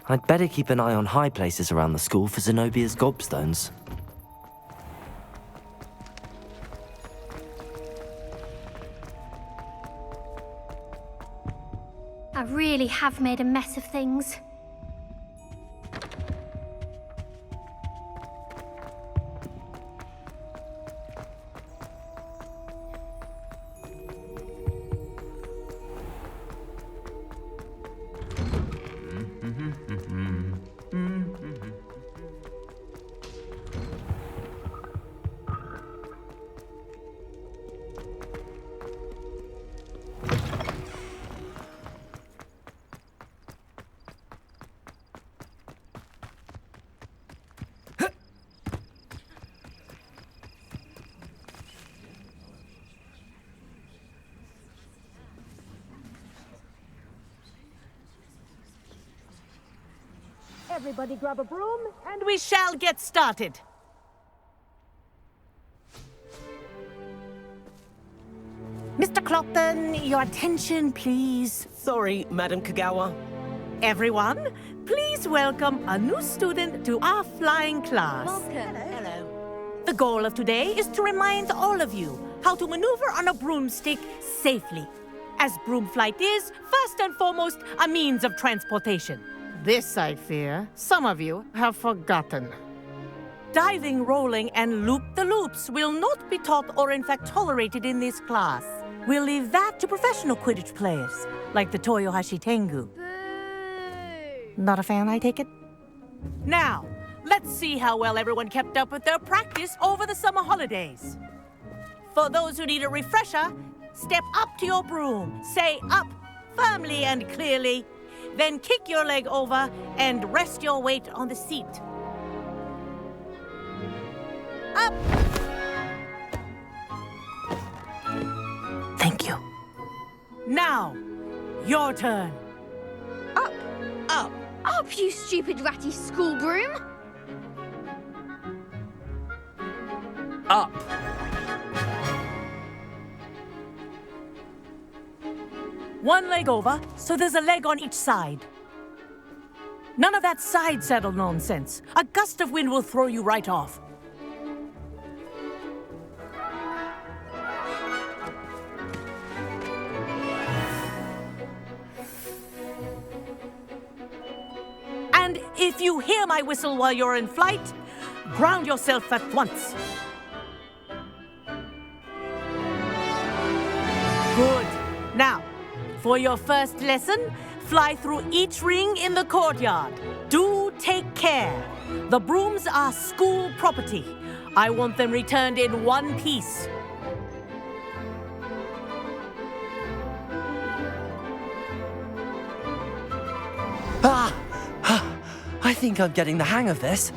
I'd better keep an eye on high places around the school for Zenobia's gobstones. I really have made a mess of things. Everybody grab a broom, and we shall get started. Mr. Clopton, your attention, please. Sorry, Madam Kagawa. Everyone, please welcome a new student to our flying class. Welcome. Hello. The goal of today is to remind all of you how to maneuver on a broomstick safely, as broom flight is, first and foremost, a means of transportation. This, I fear, some of you have forgotten. Diving, rolling, and loop-the-loops will not be taught or in fact tolerated in this class. We'll leave that to professional Quidditch players, like the Toyohashi Tengu. Boo! Not a fan, I take it? Now, let's see how well everyone kept up with their practice over the summer holidays. For those who need a refresher, step up to your broom, say up firmly and clearly, then kick your leg over and rest your weight on the seat. Up! Thank you. Now, your turn. Up! Up. Up, you stupid ratty school broom! Up! One leg over, so there's a leg on each side. None of that side saddle nonsense. A gust of wind will throw you right off. And if you hear my whistle while you're in flight, ground yourself at once. Good. Now, for your first lesson, fly through each ring in the courtyard. Do take care. The brooms are school property. I want them returned in one piece. I think I'm getting the hang of this.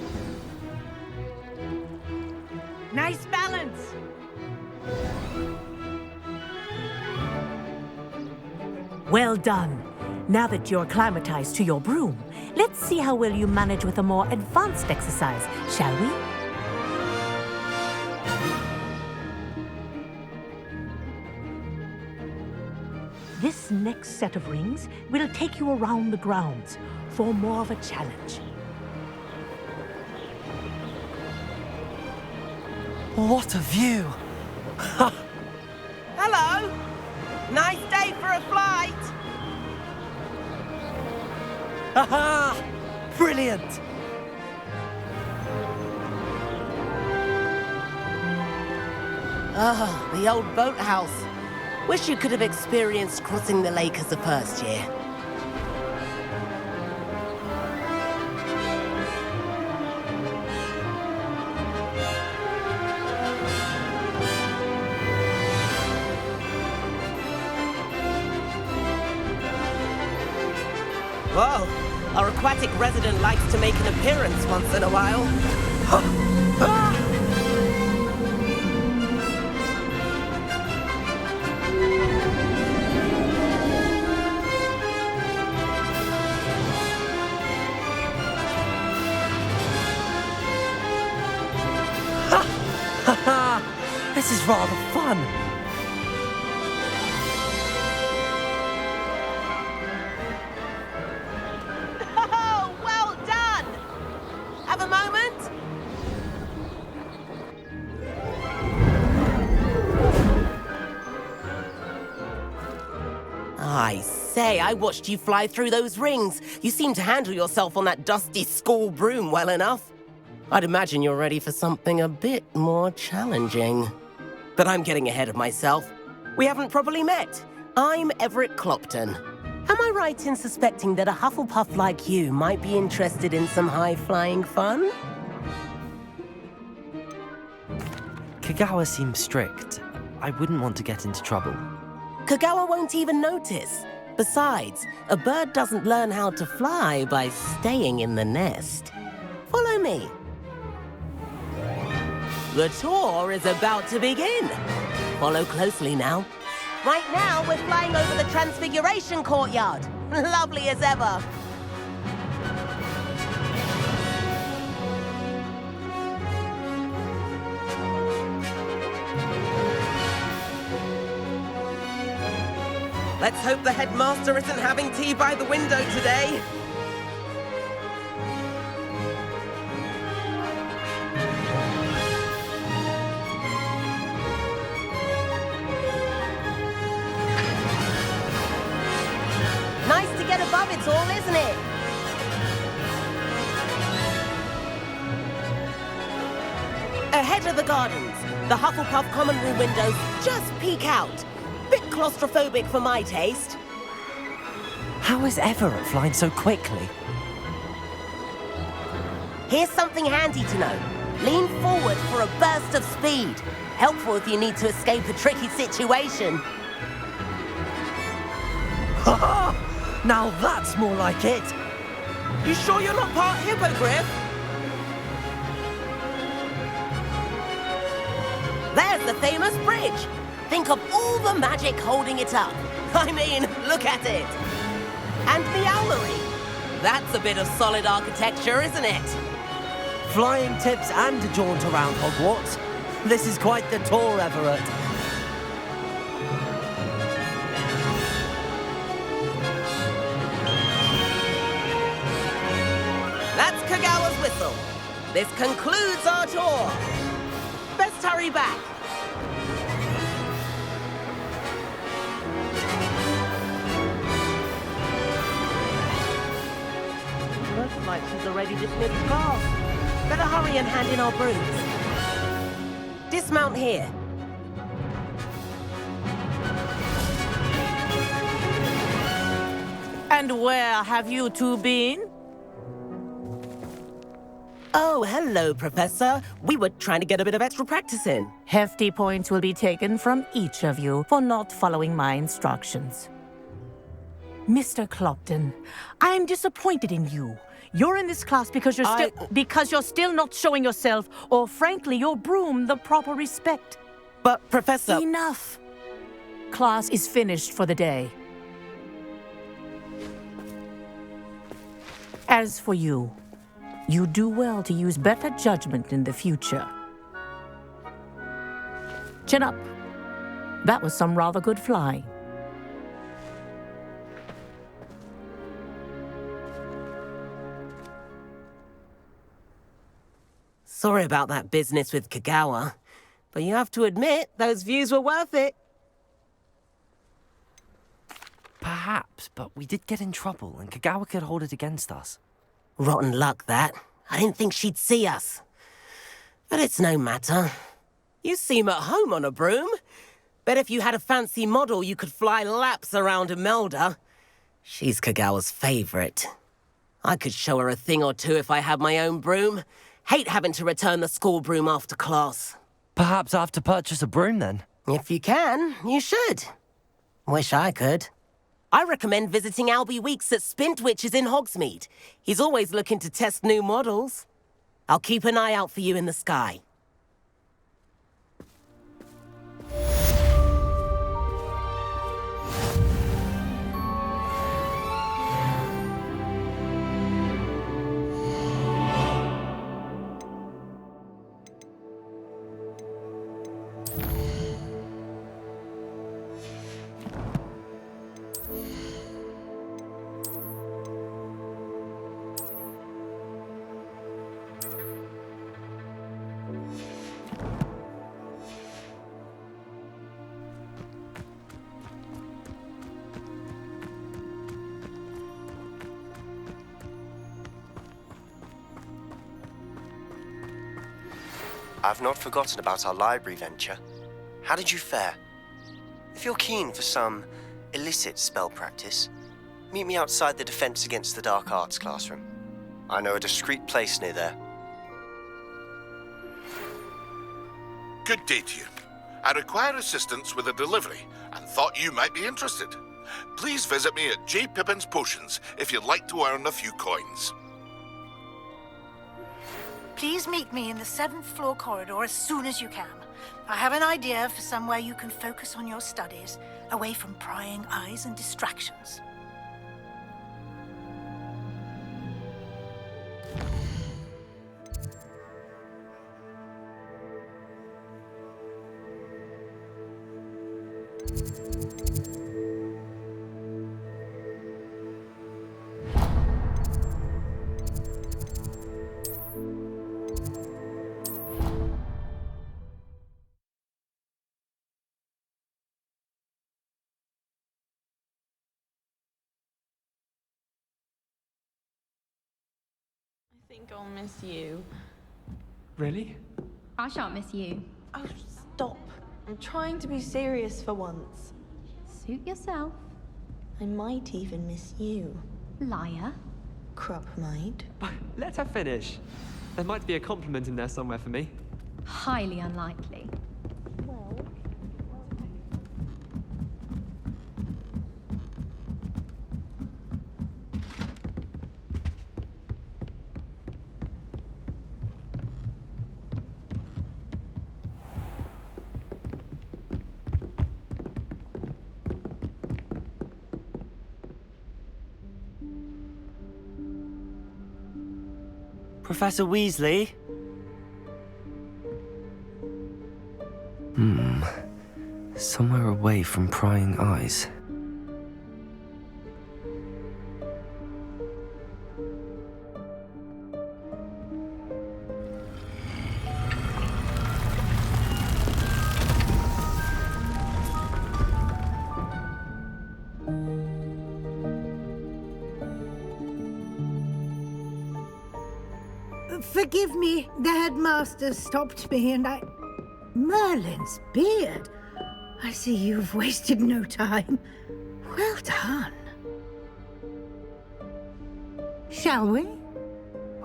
Nice balance. Well done. Now that you're acclimatized to your broom, let's see how well you manage with a more advanced exercise, shall we? This next set of rings will take you around the grounds for more of a challenge. What a view! Hello. Nice day for a flight. Aha! Brilliant! Oh, the old boathouse. Wish you could have experienced crossing the lake as a first year. Whoa, Our aquatic resident likes to make an appearance once in a while. This is rather fun. Oh, well done! Have a moment? I say, I watched you fly through those rings. You seem to handle yourself on that dusty school broom well enough. I'd imagine you're ready for something a bit more challenging. But I'm getting ahead of myself. We haven't properly met. I'm Everett Clopton. Am I right in suspecting that a Hufflepuff like you might be interested in some high-flying fun? Kagawa seems strict. I wouldn't want to get into trouble. Kagawa won't even notice. Besides, a bird doesn't learn how to fly by staying in the nest. Follow me. The tour is about to begin. Follow closely now. Right now, we're flying over the Transfiguration Courtyard. Lovely as ever. Let's hope the headmaster isn't having tea by the window today. Nice to get above it all, isn't it? Ahead of the gardens, the Hufflepuff common room windows just peek out. Bit claustrophobic for my taste. How is Everett flying so quickly? Here's something handy to know. Lean forward for a burst of speed. Helpful if you need to escape a tricky situation. Now that's more like it. You sure you're not part hippogriff? There's the famous bridge. Think of all the magic holding it up. I mean, look at it. And the owlery. That's a bit of solid architecture, isn't it? Flying tips and a jaunt around Hogwarts. This is quite the tour, Everett. That's Kagawa's whistle. This concludes our tour. Best hurry back. Looks like she's already dismissed class. Better hurry and hand in our brooms. Dismount here. And where have you two been? Oh, hello, Professor. We were trying to get a bit of extra practice in. Hefty points will be taken from each of you for not following my instructions. Mr. Clopton, I'm disappointed in you. You're in this class because you're still not showing yourself, or frankly, your broom the proper respect. But, Professor... Enough. Class is finished for the day. As for you, you do well to use better judgment in the future. Chin up. That was some rather good flying. Sorry about that business with Kagawa, but you have to admit, those views were worth it. Perhaps, but we did get in trouble, and Kagawa could hold it against us. Rotten luck, that. I didn't think she'd see us. But it's no matter. You seem at home on a broom. Bet if you had a fancy model, you could fly laps around Imelda. She's Kagawa's favorite. I could show her a thing or two if I had my own broom. Hate having to return the school broom after class. Perhaps I have to purchase a broom then. If you can, you should. Wish I could. I recommend visiting Albie Weeks at Spintwitches in Hogsmeade. He's always looking to test new models. I'll keep an eye out for you in the sky. I've not forgotten about our library venture. How did you fare? If you're keen for some illicit spell practice, meet me outside the Defense Against the Dark Arts classroom. I know a discreet place near there. Good day to you. I require assistance with a delivery and thought you might be interested. Please visit me at J. Pippin's Potions if you'd like to earn a few coins. Please meet me in the 7th floor corridor as soon as you can. I have an idea for somewhere you can focus on your studies, away from prying eyes and distractions. I think I'll miss you. Really? I shan't miss you. Oh, stop. I'm trying to be serious for once. Suit yourself. I might even miss you. Liar. Crop might. Let her finish. There might be a compliment in there somewhere for me. Highly unlikely. Professor Weasley? Somewhere away from prying eyes. Forgive me, the headmaster stopped me and I... Merlin's beard. I see you've wasted no time. Well done. Shall we?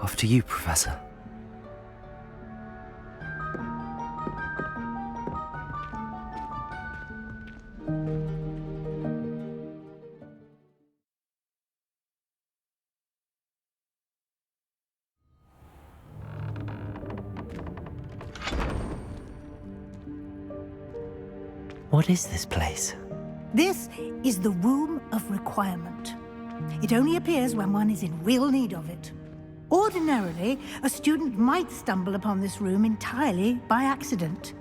After you, Professor. What is this place? This is the Room of Requirement. It only appears when one is in real need of it. Ordinarily, a student might stumble upon this room entirely by accident.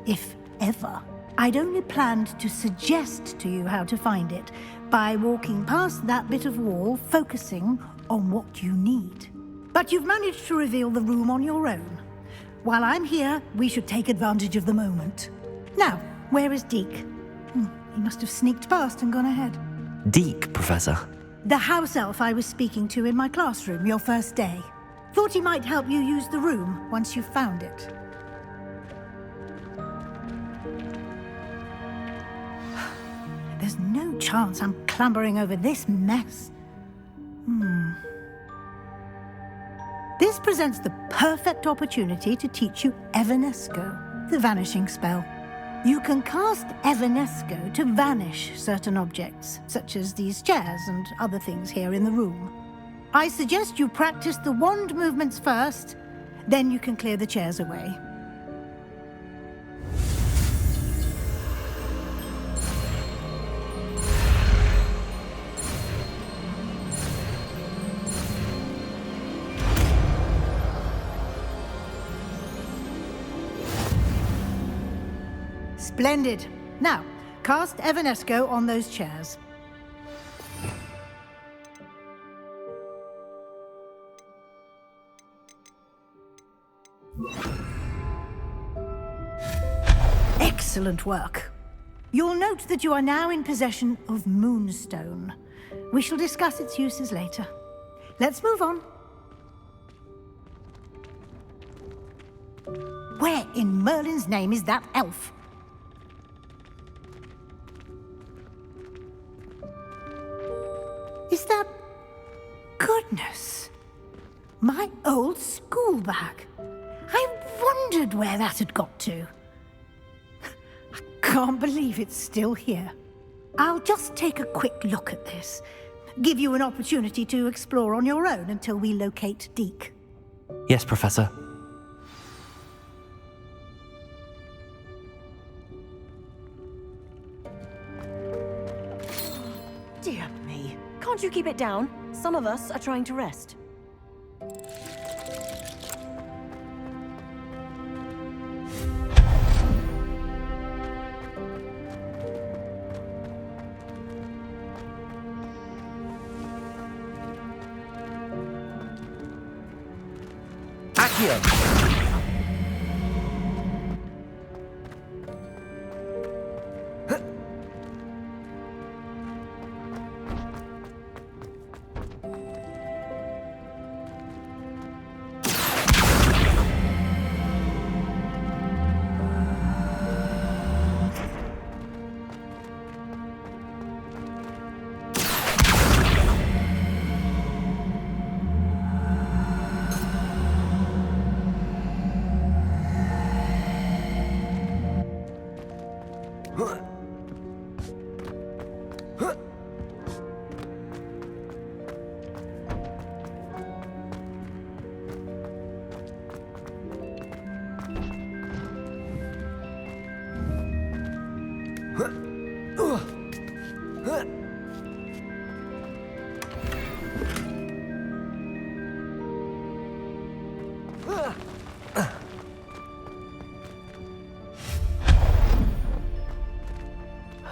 If ever. I'd only planned to suggest to you how to find it by walking past that bit of wall, focusing on what you need. But you've managed to reveal the room on your own. While I'm here, we should take advantage of the moment. Now, where is Deke? He must have sneaked past and gone ahead. Deke, Professor. The house elf I was speaking to in my classroom your first day. Thought he might help you use the room once you've found it. There's no chance I'm clambering over this mess. This presents the perfect opportunity to teach you Evanesco, the vanishing spell. You can cast Evanesco to vanish certain objects, such as these chairs and other things here in the room. I suggest you practice the wand movements first, then you can clear the chairs away. Splendid. Now, cast Evanesco on those chairs. Excellent work. You'll note that you are now in possession of Moonstone. We shall discuss its uses later. Let's move on. Where in Merlin's name is that elf? Is that... Goodness! My old school bag. I wondered where that had got to. I can't believe it's still here. I'll just take a quick look at this. Give you an opportunity to explore on your own until we locate Deke. Yes, Professor. Dear me. Can't you keep it down? Some of us are trying to rest. Accio!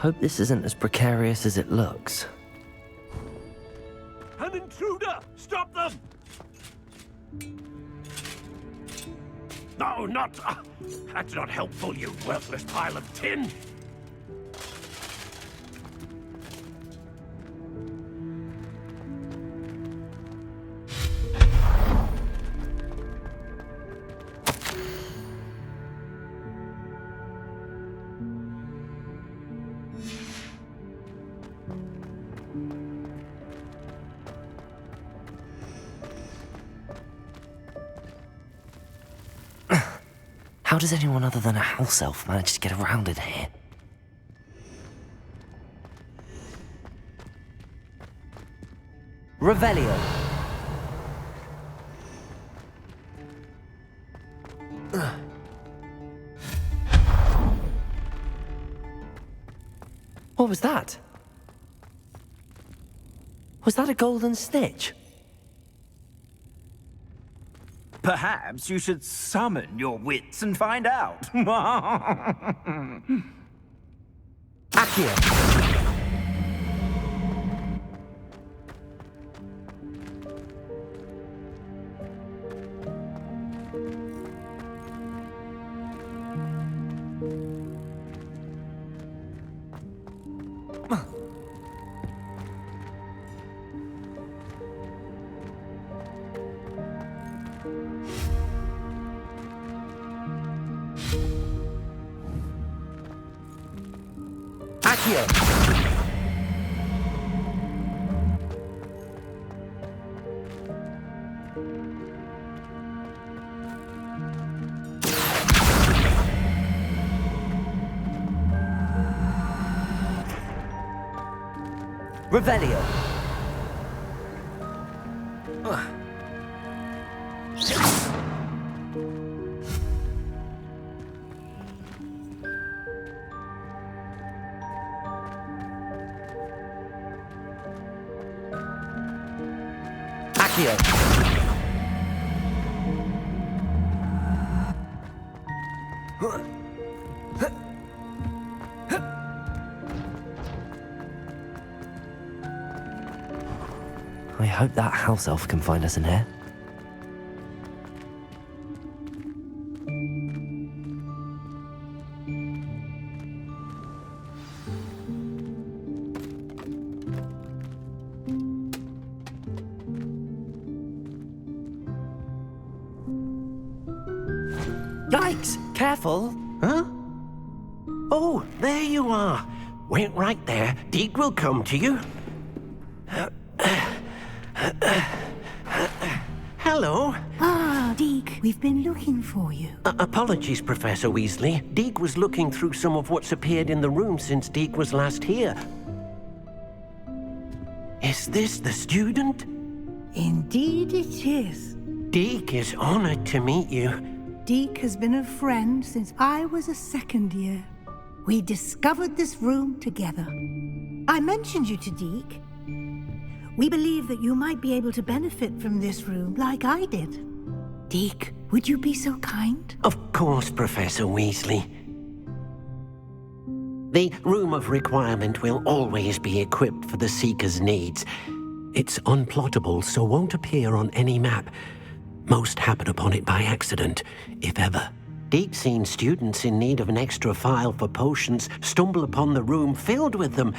Hope this isn't as precarious as it looks. An intruder! Stop them! No, not... that's not helpful, you worthless pile of tin! How does anyone other than a house elf manage to get around in here? Revelio. What was that? Was that a golden snitch? Perhaps you should summon your wits and find out. Accio. Revelio. Accio. I hope that house elf can find us in here. Yikes! Careful! Huh? Oh, there you are. Wait right there. Deke will come to you. Hello. Ah, Deke, we've been looking for you. Apologies, Professor Weasley. Deke was looking through some of what's appeared in the room since Deke was last here. Is this the student? Indeed it is. Deke is honored to meet you. Deke has been a friend since I was a second year. We discovered this room together. I mentioned you to Deke. We believe that you might be able to benefit from this room like I did. Deke, would you be so kind? Of course, Professor Weasley. The Room of Requirement will always be equipped for the Seeker's needs. It's unplottable, so won't appear on any map. Most happen upon it by accident, if ever. Deke's seen students in need of an extra file for potions stumble upon the room filled with them.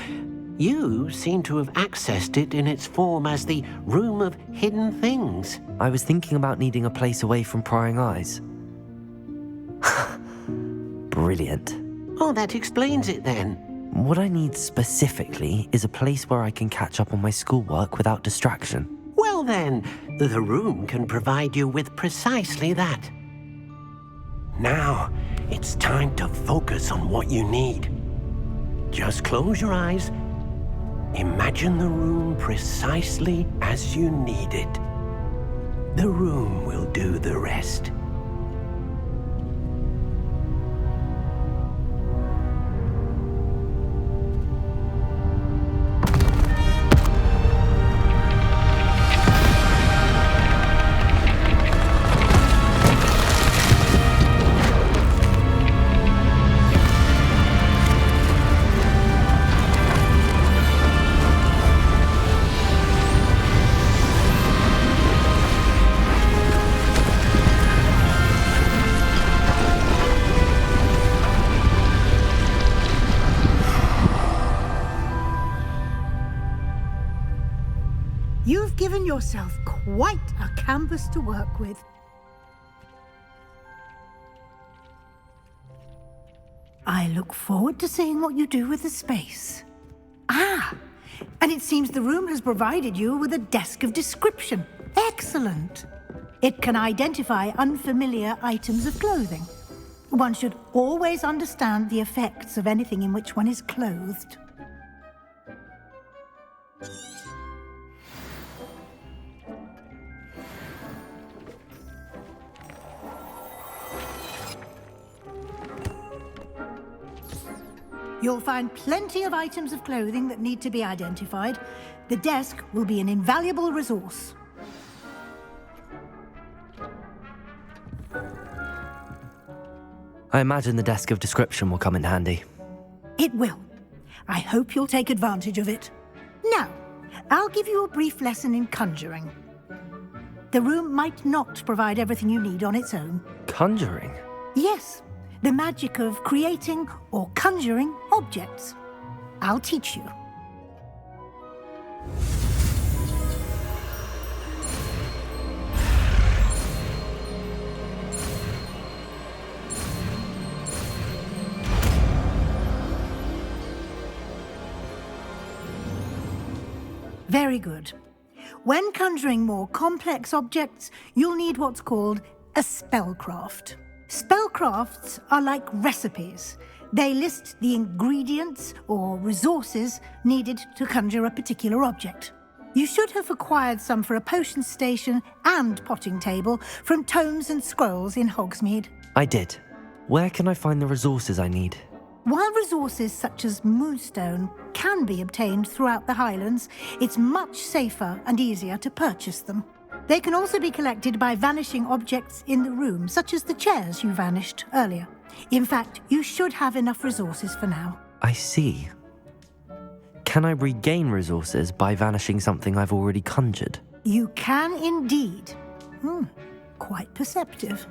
You seem to have accessed it in its form as the Room of Hidden Things. I was thinking about needing a place away from prying eyes. Brilliant. Oh, that explains it then. What I need specifically is a place where I can catch up on my schoolwork without distraction. Well then, the room can provide you with precisely that. Now, it's time to focus on what you need. Just close your eyes. Imagine the room precisely as you need it. The room will do the rest. You've given yourself quite a canvas to work with. I look forward to seeing what you do with the space. Ah, and it seems the room has provided you with a desk of description. Excellent. It can identify unfamiliar items of clothing. One should always understand the effects of anything in which one is clothed. You'll find plenty of items of clothing that need to be identified. The desk will be an invaluable resource. I imagine the desk of description will come in handy. It will. I hope you'll take advantage of it. Now, I'll give you a brief lesson in conjuring. The room might not provide everything you need on its own. Conjuring? Yes. The magic of creating or conjuring objects. I'll teach you. Very good. When conjuring more complex objects, you'll need what's called a spellcraft. Spellcrafts are like recipes. They list the ingredients or resources needed to conjure a particular object. You should have acquired some for a potion station and potting table from tomes and scrolls in Hogsmeade. I did. Where can I find the resources I need? While resources such as moonstone can be obtained throughout the Highlands, it's much safer and easier to purchase them. They can also be collected by vanishing objects in the room, such as the chairs you vanished earlier. In fact, you should have enough resources for now. I see. Can I regain resources by vanishing something I've already conjured? You can indeed. Quite perceptive.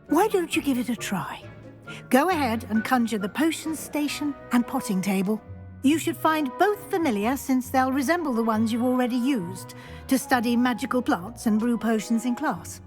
Why don't you give it a try? Go ahead and conjure the potion station and potting table. You should find both familiar, since they'll resemble the ones you've already used to study magical plants and brew potions in class.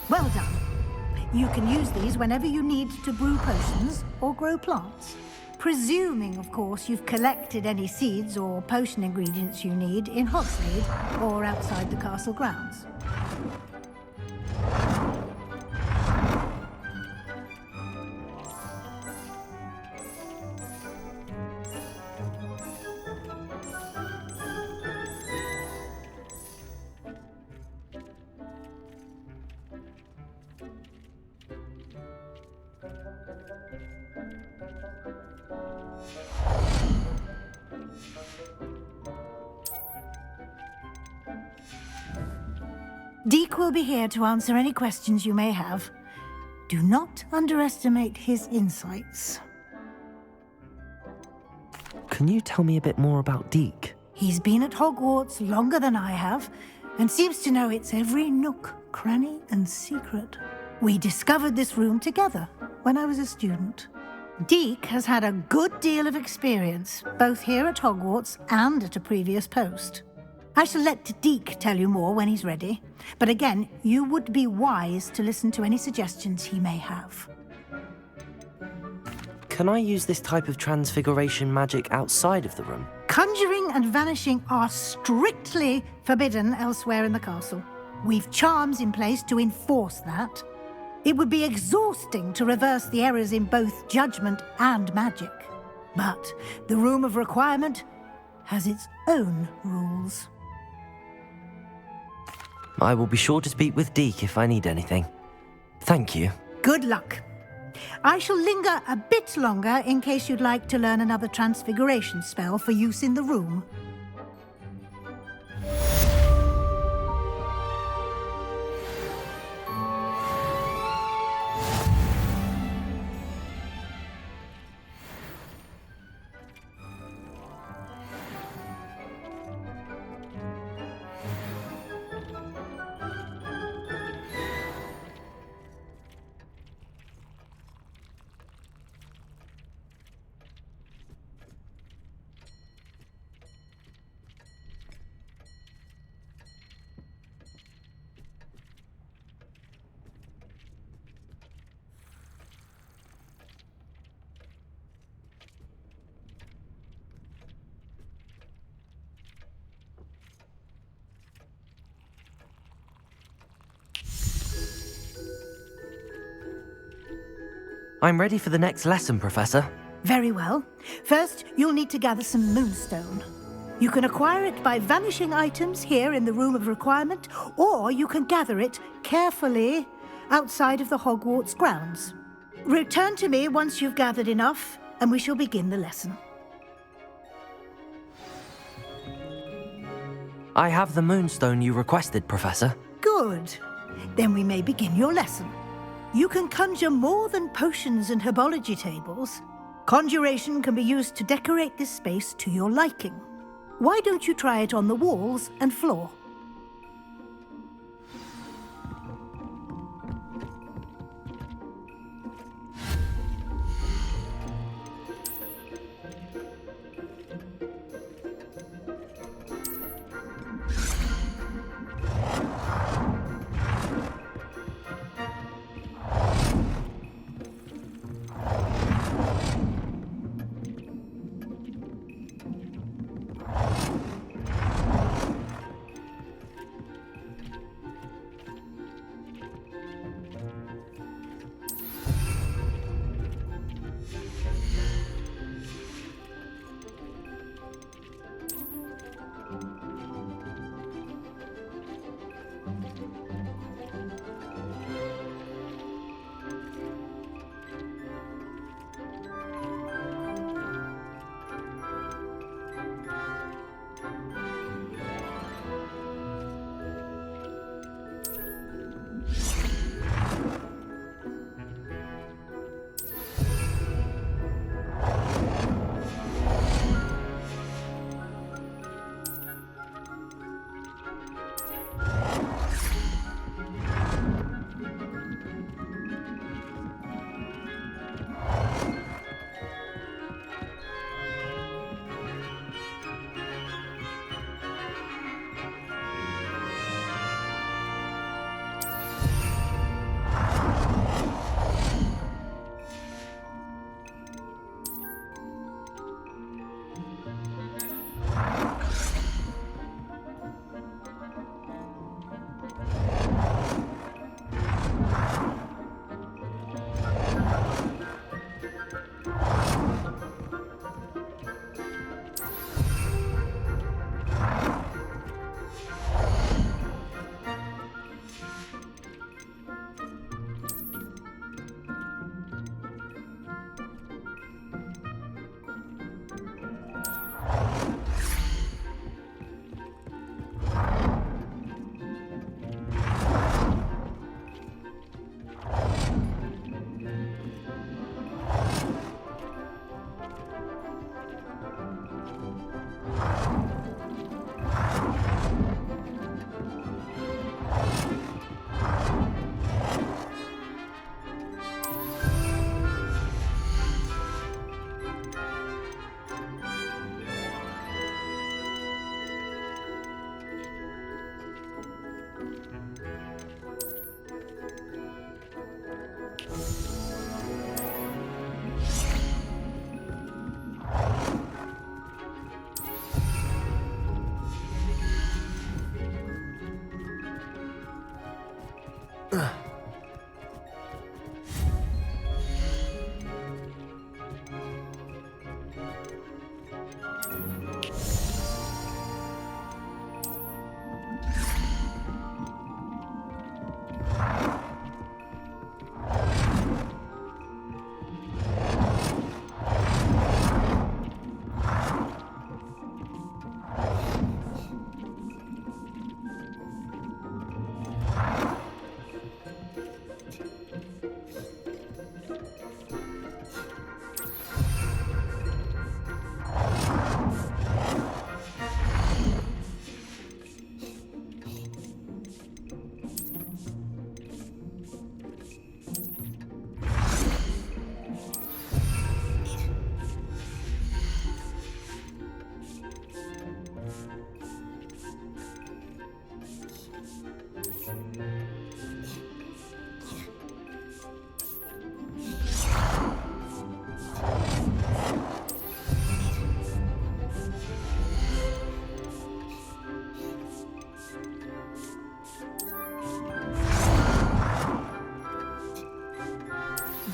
Well done. You can use these whenever you need to brew potions or grow plants. Presuming, of course, you've collected any seeds or potion ingredients you need in Hogsmeade or outside the castle grounds. Deke will be here to answer any questions you may have. Do not underestimate his insights. Can you tell me a bit more about Deke? He's been at Hogwarts longer than I have, and seems to know its every nook, cranny, and secret. We discovered this room together when I was a student. Deke has had a good deal of experience, both here at Hogwarts and at a previous post. I shall let Deke tell you more when he's ready, but again, you would be wise to listen to any suggestions he may have. Can I use this type of transfiguration magic outside of the room? Conjuring and vanishing are strictly forbidden elsewhere in the castle. We've charms in place to enforce that. It would be exhausting to reverse the errors in both judgment and magic. But the Room of Requirement has its own rules. I will be sure to speak with Deke if I need anything. Thank you. Good luck. I shall linger a bit longer in case you'd like to learn another transfiguration spell for use in the room. I'm ready for the next lesson, Professor. Very well. First, you'll need to gather some moonstone. You can acquire it by vanishing items here in the Room of Requirement, or you can gather it carefully outside of the Hogwarts grounds. Return to me once you've gathered enough, and we shall begin the lesson. I have the moonstone you requested, Professor. Good. Then we may begin your lesson. You can conjure more than potions and herbology tables. Conjuration can be used to decorate this space to your liking. Why don't you try it on the walls and floor?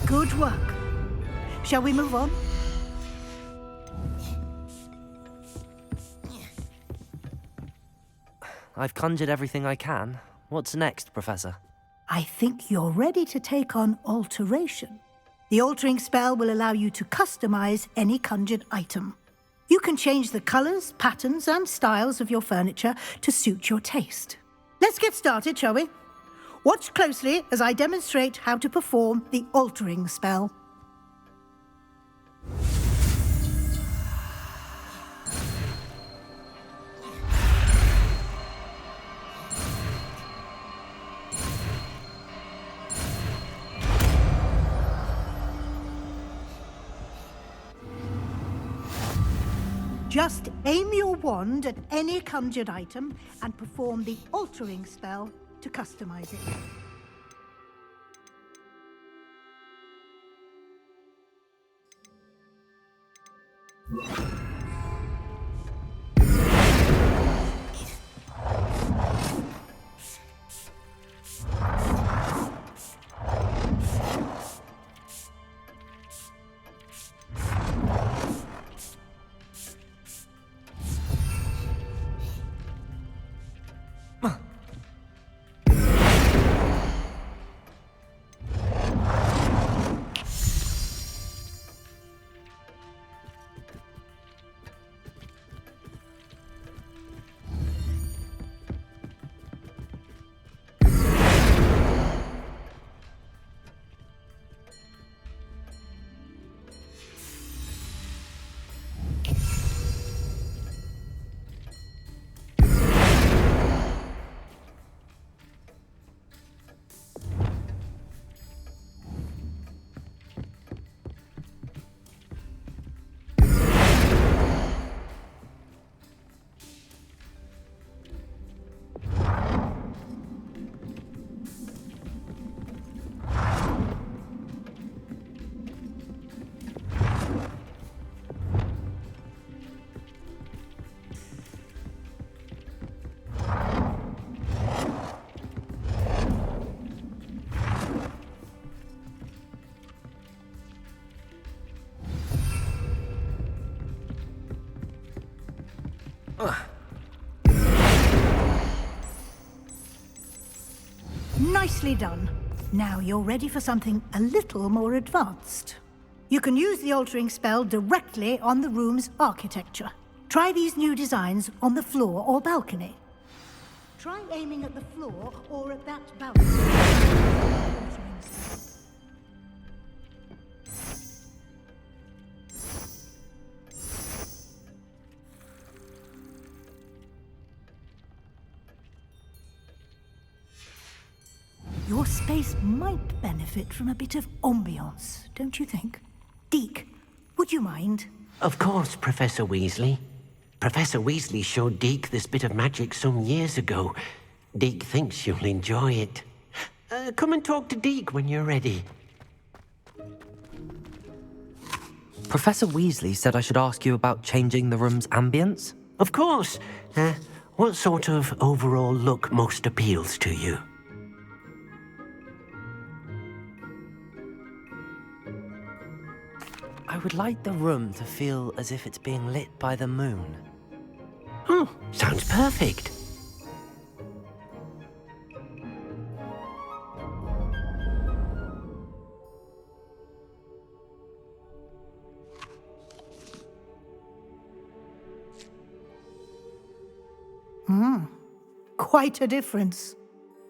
Good work. Shall we move on? I've conjured everything I can. What's next, Professor? I think you're ready to take on alteration. The altering spell will allow you to customize any conjured item. You can change the colors, patterns, and styles of your furniture to suit your taste. Let's get started, shall we? Watch closely as I demonstrate how to perform the altering spell. Just aim your wand at any conjured item and perform the altering spell to customize it. Nicely done. Now you're ready for something a little more advanced. You can use the altering spell directly on the room's architecture. Try these new designs on the floor or balcony. Try aiming at the floor or at that balcony. Your space might benefit from a bit of ambiance, don't you think? Deke, would you mind? Of course, Professor Weasley. Professor Weasley showed Deke this bit of magic some years ago. Deke thinks you'll enjoy it. Come and talk to Deke when you're ready. Professor Weasley said I should ask you about changing the room's ambience? Of course. What sort of overall look most appeals to you? I would like the room to feel as if it's being lit by the moon. Oh, sounds perfect. Quite a difference.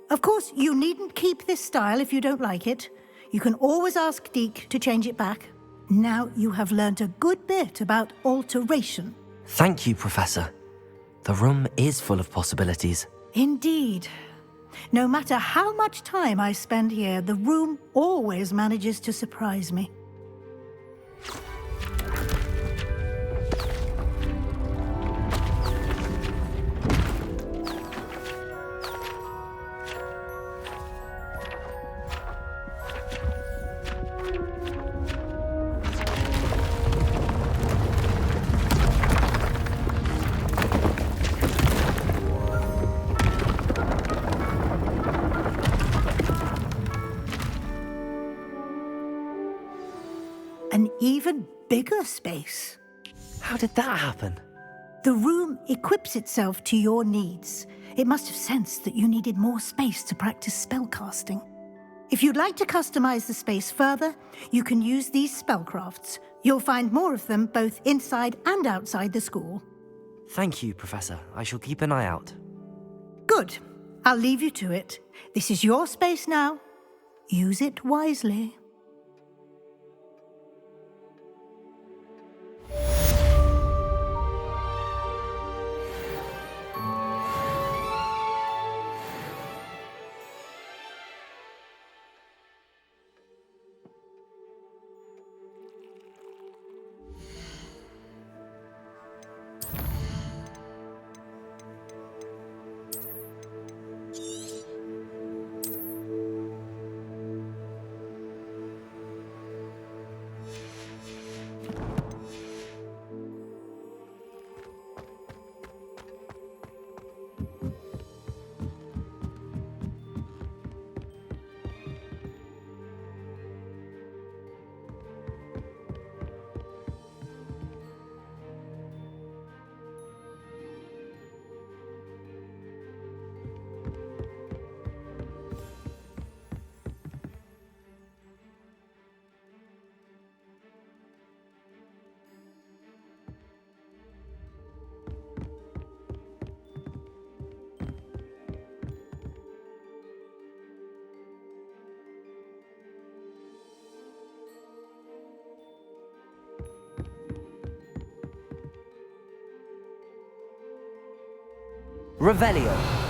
Of course, you needn't keep this style if you don't like it. You can always ask Deke to change it back. Now you have learnt a good bit about alteration. Thank you, Professor. The room is full of possibilities. Indeed. No matter how much time I spend here, the room always manages to surprise me. bigger space. How did that happen? The room equips itself to your needs. It must have sensed that you needed more space to practice spellcasting. If you'd like to customize the space further, you can use these spellcrafts. You'll find more of them both inside and outside the school. Thank you, Professor. I shall keep an eye out. Good. I'll leave you to it. This is your space now. Use it wisely. Revelio.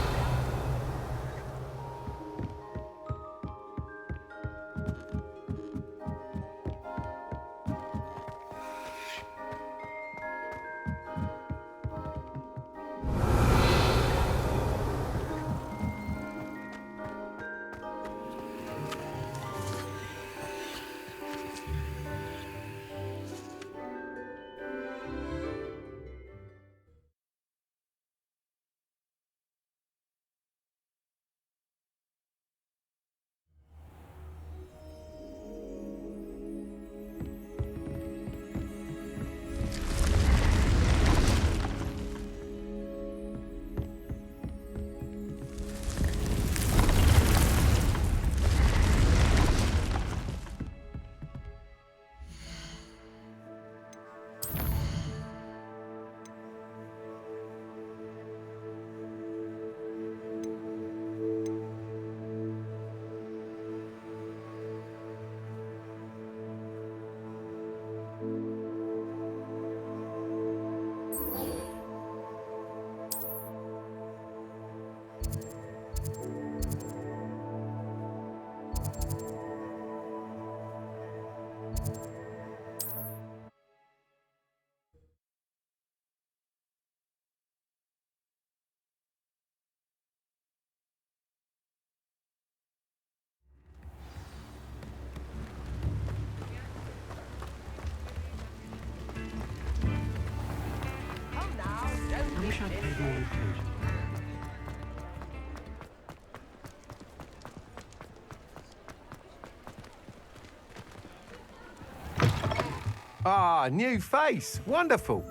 Ah, new face. Wonderful.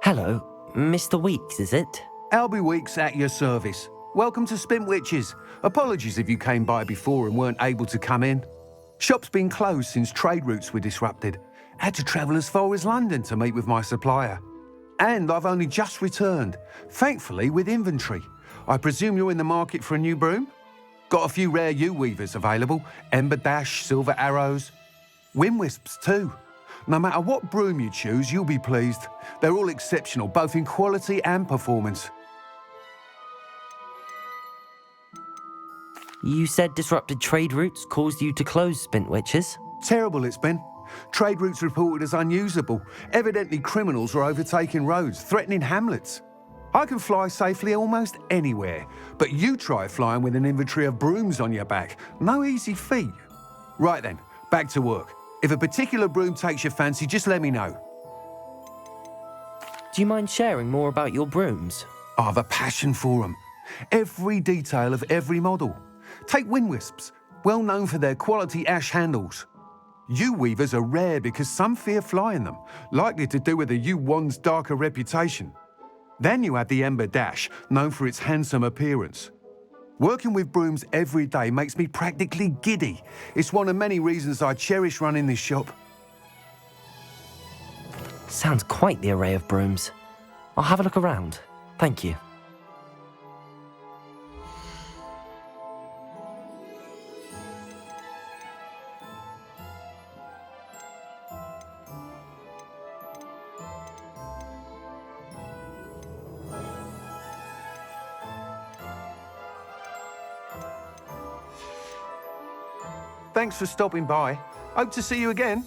Hello, Mr. Weeks, is it? Albie Weeks at your service. Welcome to Spintwitches. Apologies if you came by before and weren't able to come in. Shop's been closed since trade routes were disrupted. Had to travel as far as London to meet with my supplier. And I've only just returned, thankfully with inventory. I presume you're in the market for a new broom? Got a few rare U-weavers available, Ember Dash, Silver Arrows. Wind Wisps too. No matter what broom you choose, you'll be pleased. They're all exceptional, both in quality and performance. You said disrupted trade routes caused you to close Spintwitches? Terrible it's been. Trade routes reported as unusable. Evidently criminals were overtaking roads, threatening hamlets. I can fly safely almost anywhere, but you try flying with an inventory of brooms on your back. No easy feat. Right then, back to work. If a particular broom takes your fancy, just let me know. Do you mind sharing more about your brooms? I've a passion for them. Every detail of every model. Take Wind Wisps, well known for their quality ash handles. Yew weavers are rare because some fear flying them, likely to do with the yew wand's darker reputation. Then you have the ember dash, known for its handsome appearance. Working with brooms every day makes me practically giddy. It's one of many reasons I cherish running this shop. Sounds quite the array of brooms. I'll have a look around. Thank you. Thanks for stopping by. Hope to see you again.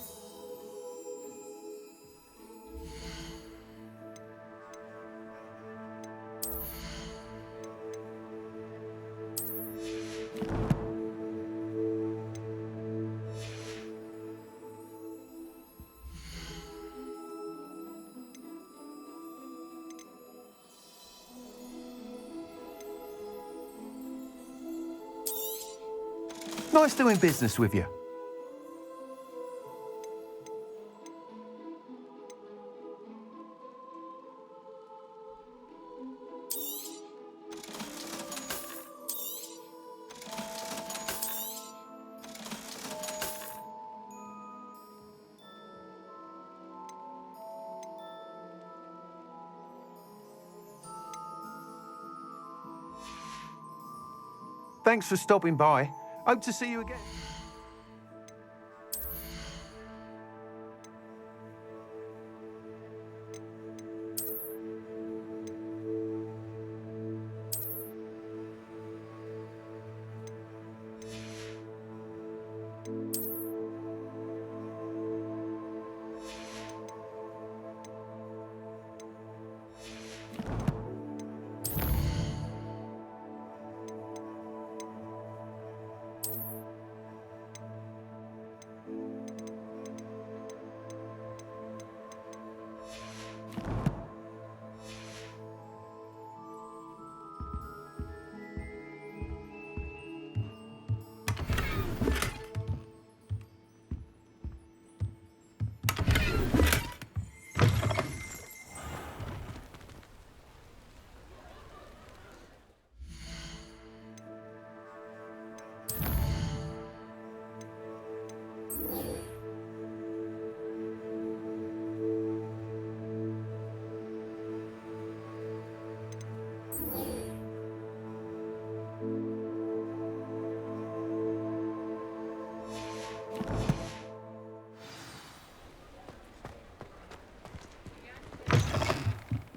Nice doing business with you. Thanks for stopping by. Hope to see you again.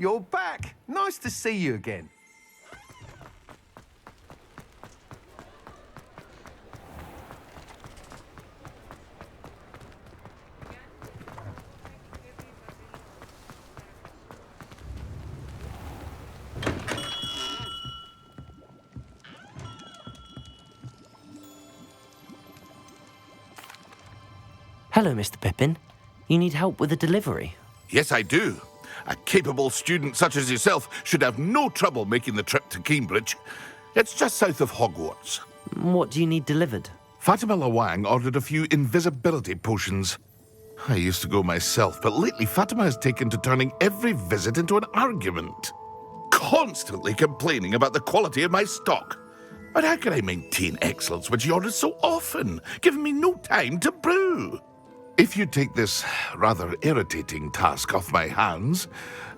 You're back. Nice to see you again. Hello, Mr. Pippin. You need help with a delivery? Yes, I do. A capable student such as yourself should have no trouble making the trip to Cambridge. It's just south of Hogwarts. What do you need delivered? Fatima Lawang ordered a few invisibility potions. I used to go myself, but lately Fatima has taken to turning every visit into an argument. Constantly complaining about the quality of my stock. But how can I maintain excellence when she orders so often, giving me no time to brew? If you take this rather irritating task off my hands,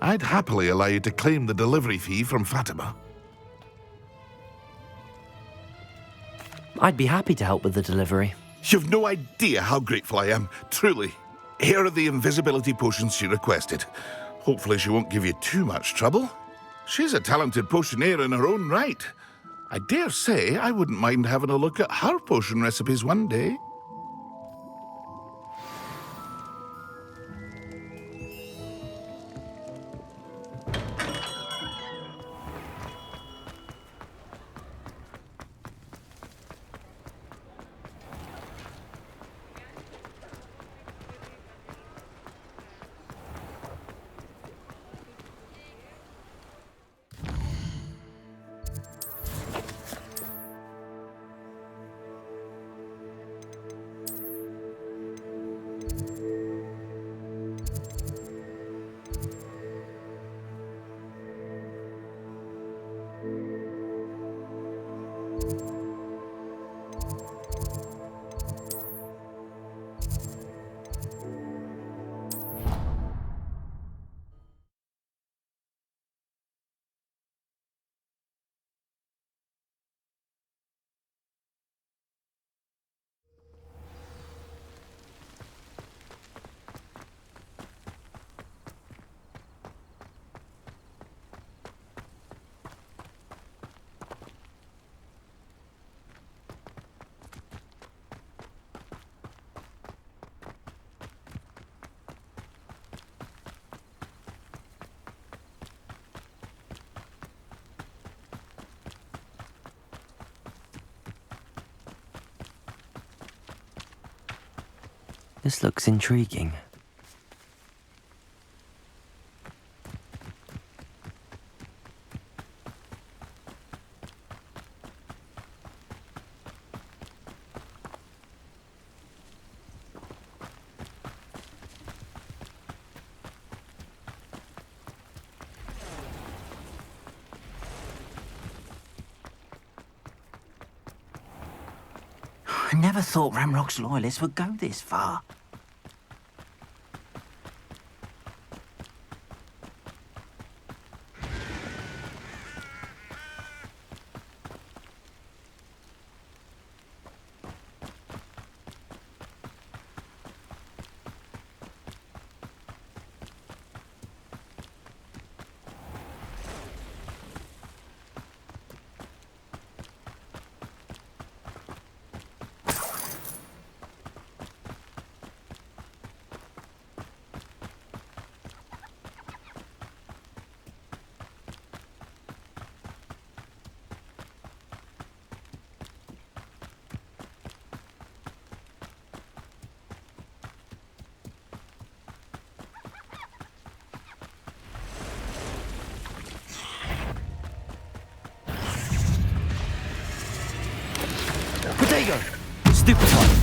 I'd happily allow you to claim the delivery fee from Fatima. I'd be happy to help with the delivery. You've no idea how grateful I am, truly. Here are the invisibility potions she requested. Hopefully she won't give you too much trouble. She's a talented potioneer in her own right. I dare say I wouldn't mind having a look at her potion recipes one day. This looks intriguing. I never thought Ramrock's loyalists would go this far. Potato! Stupefy!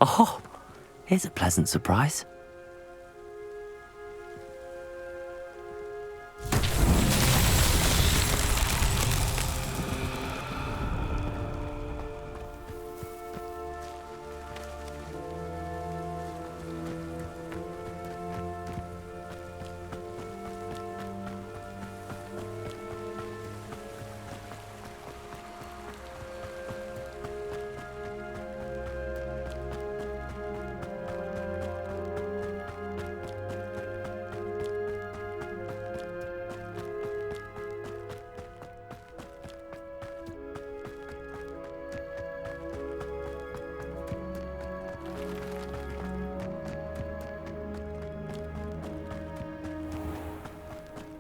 Oh, here's a pleasant surprise.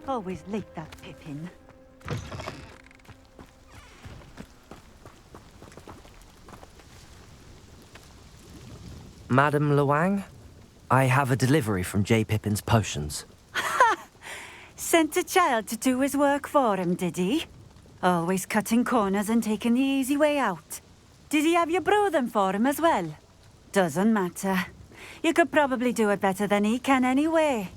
Always late, that Pippin. Madam Luang, I have a delivery from J. Pippin's potions. Sent a child to do his work for him, did he? Always cutting corners and taking the easy way out. Did he have you brew them for him as well? Doesn't matter. You could probably do it better than he can anyway.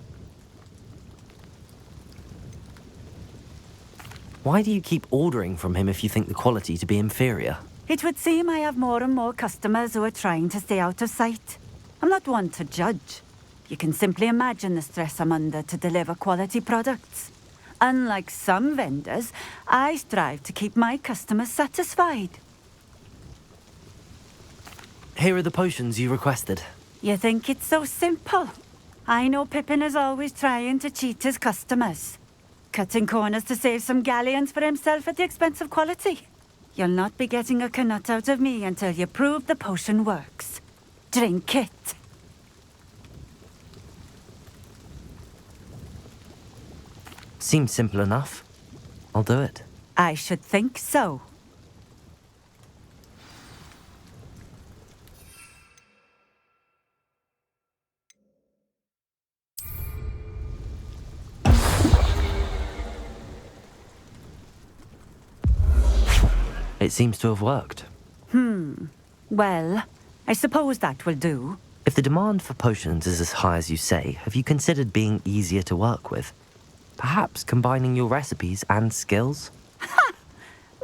Why do you keep ordering from him if you think the quality to be inferior? It would seem I have more and more customers who are trying to stay out of sight. I'm not one to judge. You can simply imagine the stress I'm under to deliver quality products. Unlike some vendors, I strive to keep my customers satisfied. Here are the potions you requested. You think it's so simple? I know Pippin is always trying to cheat his customers. Cutting corners to save some galleons for himself at the expense of quality. You'll not be getting a canut out of me until you prove the potion works. Drink it. Seems simple enough. I'll do it. I should think so. It seems to have worked. Well, I suppose that will do. If the demand for potions is as high as you say, have you considered being easier to work with? Perhaps combining your recipes and skills?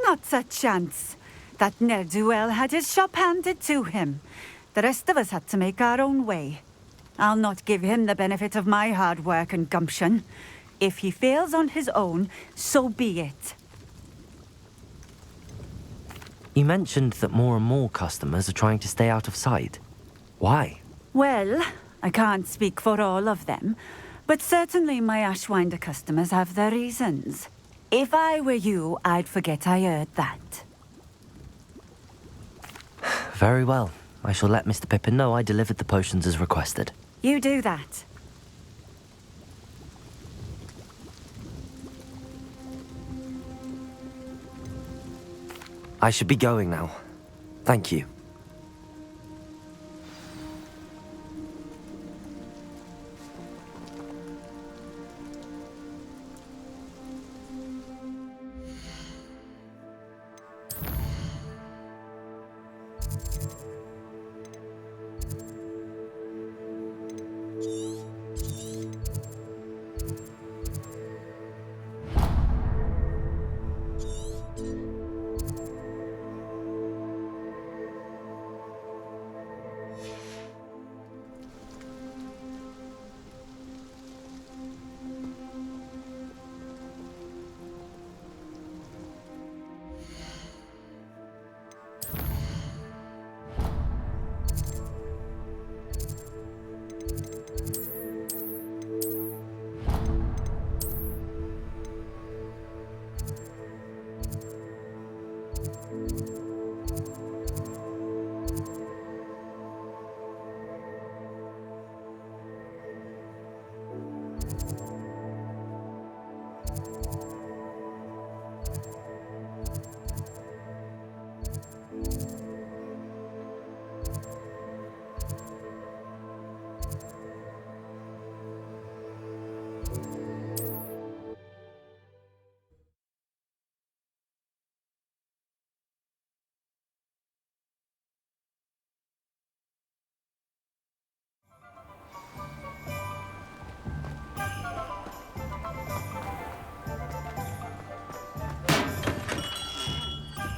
Not a chance. That ne'er-do-well had his shop handed to him. The rest of us had to make our own way. I'll not give him the benefit of my hard work and gumption. If he fails on his own, so be it. You mentioned that more and more customers are trying to stay out of sight. Why? Well, I can't speak for all of them, but certainly my Ashwinder customers have their reasons. If I were you, I'd forget I heard that. Very well. I shall let Mr. Pippin know I delivered the potions as requested. You do that. I should be going now. Thank you.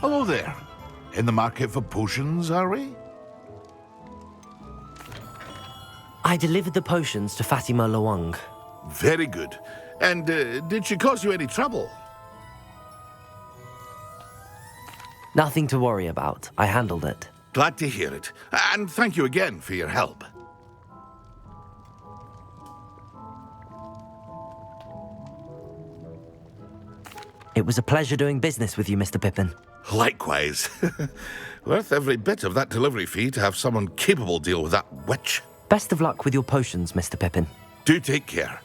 Hello there. In the market for potions, are we? I delivered the potions to Fatima Lawang. Very good. And did she cause you any trouble? Nothing to worry about. I handled it. Glad to hear it. And thank you again for your help. It was a pleasure doing business with you, Mr. Pippin. Likewise. Worth every bit of that delivery fee to have someone capable deal with that witch. Best of luck with your potions, Mr. Pippin. Do take care.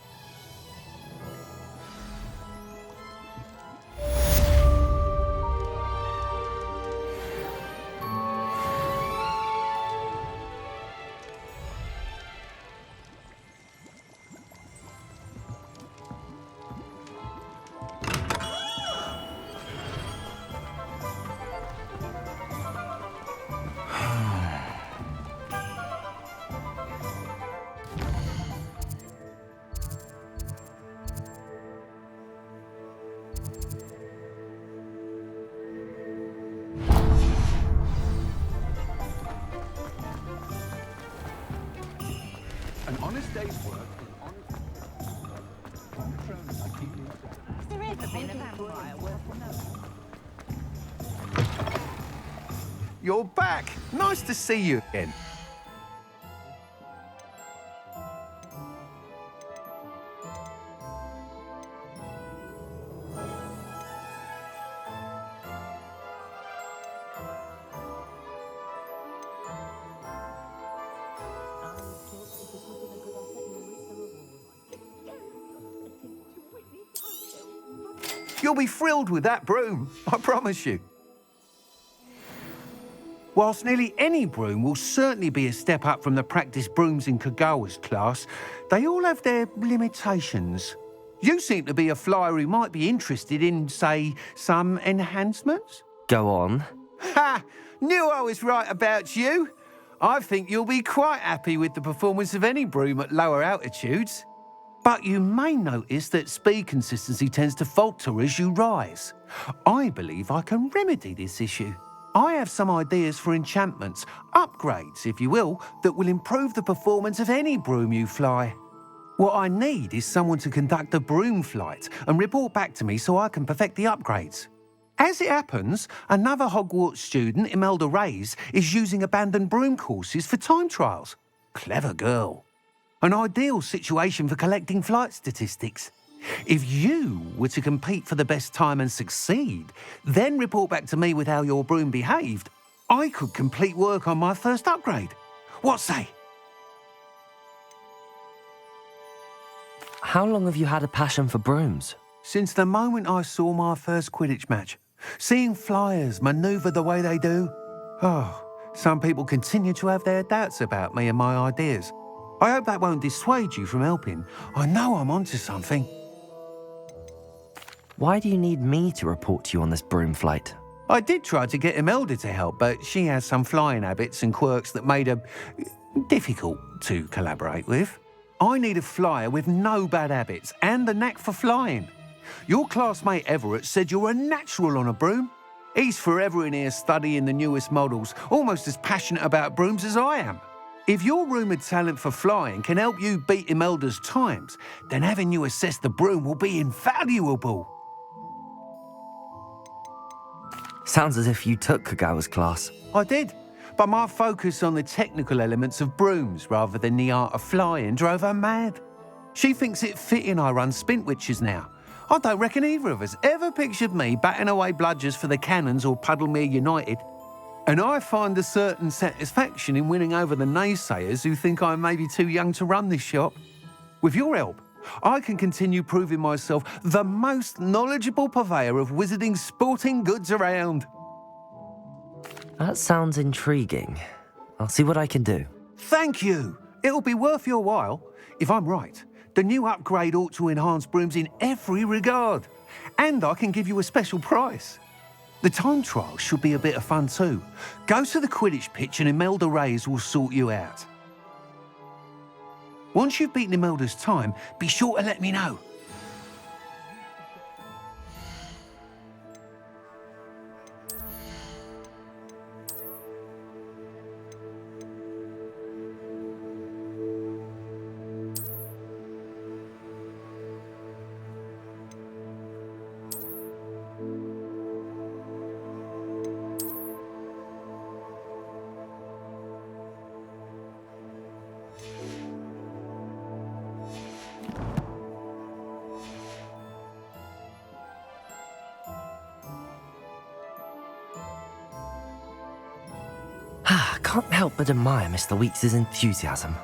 An honest day's work You're back! Nice to see you again. You'll be thrilled with that broom, I promise you. Whilst nearly any broom will certainly be a step up from the practice brooms in Kagawa's class, they all have their limitations. You seem to be a flyer who might be interested in, say, some enhancements? Go on. Ha! Knew I was right about you. I think you'll be quite happy with the performance of any broom at lower altitudes. But you may notice that speed consistency tends to falter as you rise. I believe I can remedy this issue. I have some ideas for enchantments, upgrades, if you will, that will improve the performance of any broom you fly. What I need is someone to conduct a broom flight and report back to me so I can perfect the upgrades. As it happens, another Hogwarts student, Imelda Reyes, is using abandoned broom courses for time trials. Clever girl. An ideal situation for collecting flight statistics. If you were to compete for the best time and succeed, then report back to me with how your broom behaved, I could complete work on my first upgrade. What say? How long have you had a passion for brooms? Since the moment I saw my first Quidditch match. Seeing flyers manoeuvre the way they do. Oh, some people continue to have their doubts about me and my ideas. I hope that won't dissuade you from helping. I know I'm onto something. Why do you need me to report to you on this broom flight? I did try to get Imelda to help, but she has some flying habits and quirks that made her difficult to collaborate with. I need a flyer with no bad habits and the knack for flying. Your classmate Everett said you're a natural on a broom. He's forever in here studying the newest models, almost as passionate about brooms as I am. If your rumoured talent for flying can help you beat Imelda's times, then having you assess the broom will be invaluable. Sounds as if you took Kagawa's class. I did, but my focus on the technical elements of brooms rather than the art of flying drove her mad. She thinks it fitting I run Spintwitches now. I don't reckon either of us ever pictured me batting away bludgers for the Cannons or Puddlemere United. And I find a certain satisfaction in winning over the naysayers who think I may be too young to run this shop. With your help, I can continue proving myself the most knowledgeable purveyor of wizarding sporting goods around. That sounds intriguing. I'll see what I can do. Thank you. It'll be worth your while. If I'm right, the new upgrade ought to enhance brooms in every regard. And I can give you a special price. The time trial should be a bit of fun too. Go to the Quidditch pitch and Imelda Reyes will sort you out. Once you've beaten Imelda's time, be sure to let me know. Can't help but admire Mr. Weeks' enthusiasm.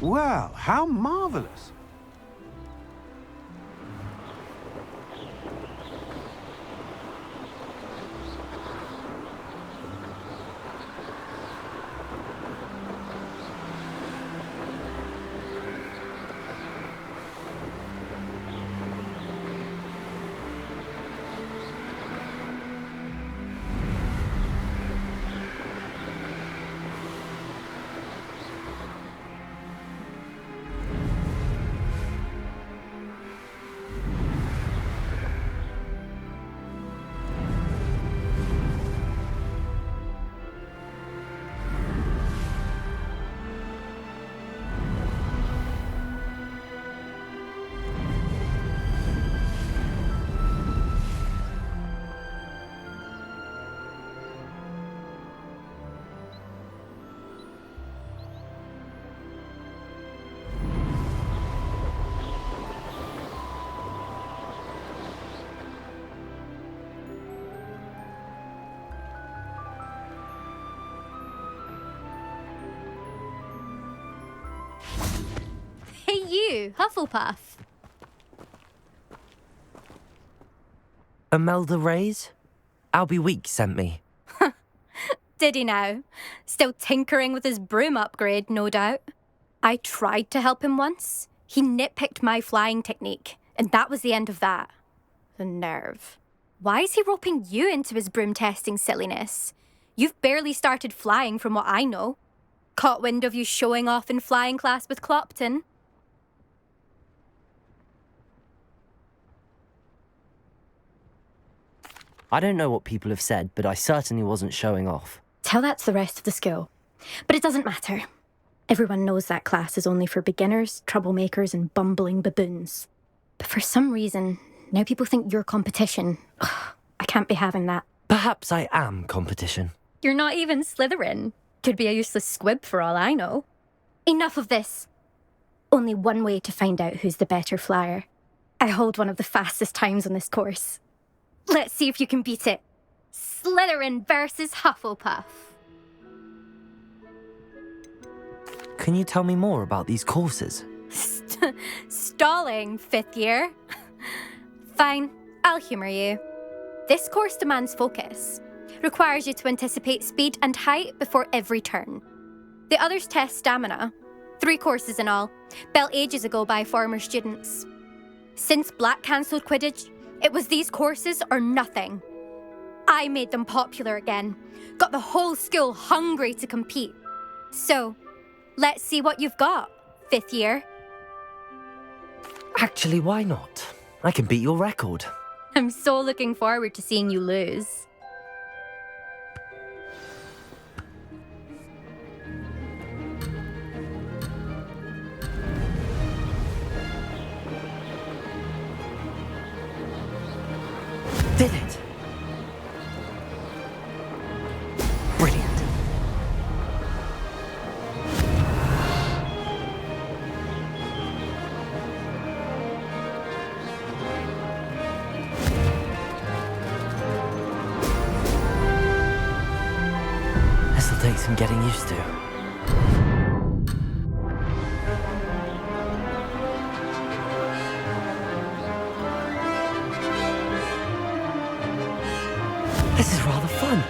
Well, how marvellous. you, Hufflepuff? Imelda Reyes? Albie Weeks sent me. Did he now? Still tinkering with his broom upgrade, no doubt. I tried to help him once. He nitpicked my flying technique, and that was the end of that. The nerve. Why is he roping you into his broom testing silliness? You've barely started flying from what I know. Caught wind of you showing off in flying class with Clopton. I don't know what people have said, but I certainly wasn't showing off. Tell that to the rest of the school. But it doesn't matter. Everyone knows that class is only for beginners, troublemakers, and bumbling baboons. But for some reason, now people think you're competition. Ugh, I can't be having that. Perhaps I am competition. You're not even Slytherin. Could be a useless squib for all I know. Enough of this. Only one way to find out who's the better flyer. I hold one of the fastest times on this course. Let's see if you can beat it. Slytherin versus Hufflepuff. Can you tell me more about these courses? Stalling, 5th year. Fine, I'll humour you. This course demands focus. Requires you to anticipate speed and height before every turn. The others test stamina. 3 courses in all, built ages ago by former students. Since Black cancelled Quidditch, it was these courses or nothing. I made them popular again. Got the whole school hungry to compete. So, let's see what you've got, 5th year. Actually, why not? I can beat your record. I'm so looking forward to seeing you lose. Did it! Brilliant. This'll take some getting used to. This is rather fun.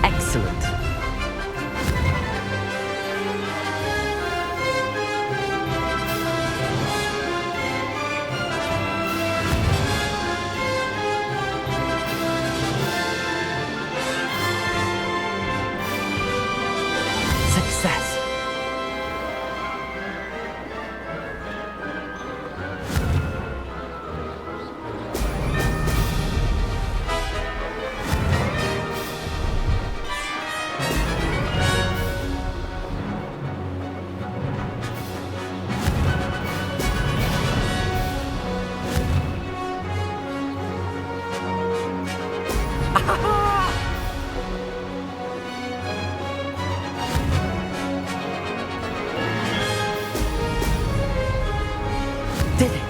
Excellent. Success. Did it!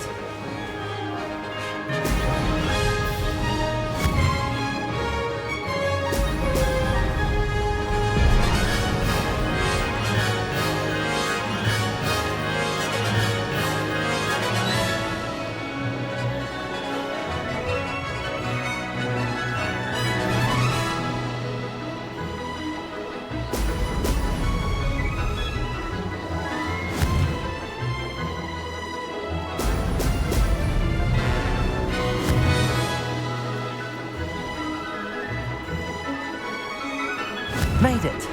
Made it.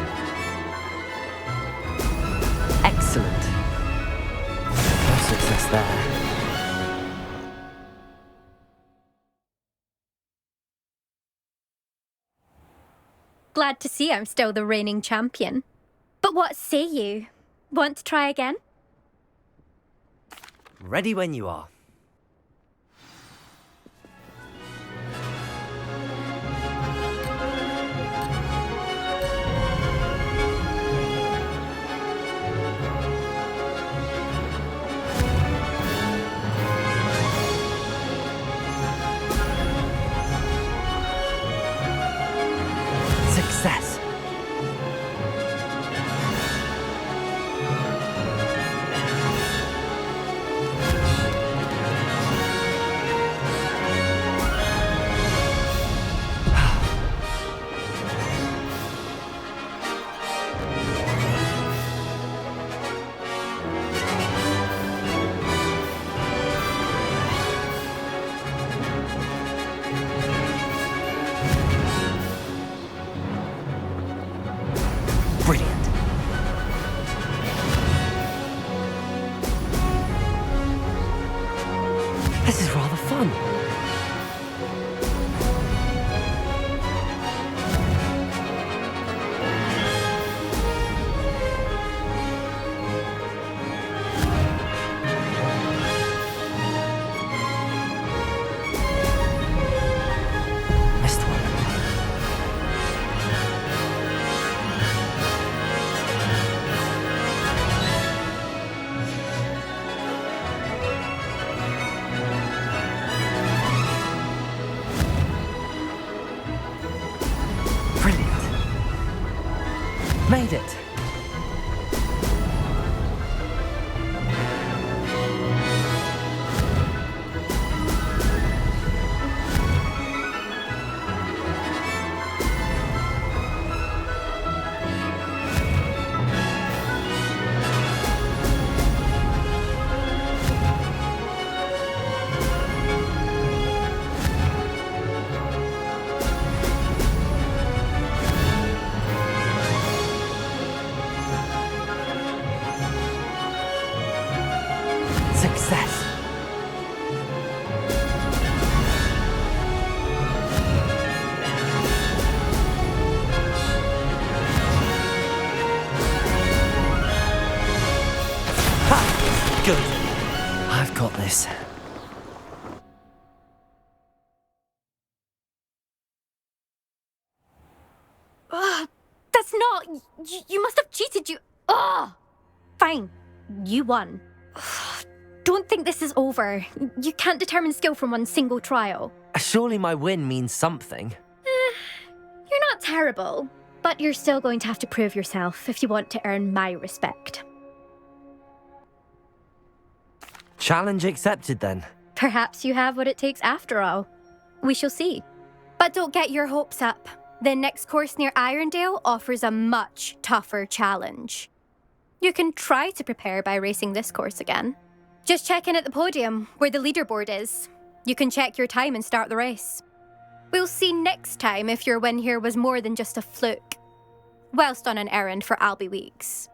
Excellent. No success there. Glad to see I'm still the reigning champion. But what say you? Want to try again? Ready when you are. Made it! Success! Ha! Good. I've got this. That's not... You must have cheated, you... Ugh! Fine. You won. Don't think this is over. You can't determine skill from one single trial. Surely my win means something. You're not terrible, but you're still going to have to prove yourself if you want to earn my respect. Challenge accepted then. Perhaps you have what it takes after all. We shall see. But don't get your hopes up. The next course near Irondale offers a much tougher challenge. You can try to prepare by racing this course again. Just check in at the podium, where the leaderboard is. You can check your time and start the race. We'll see next time if your win here was more than just a fluke. Whilst on an errand for Albie Weeks.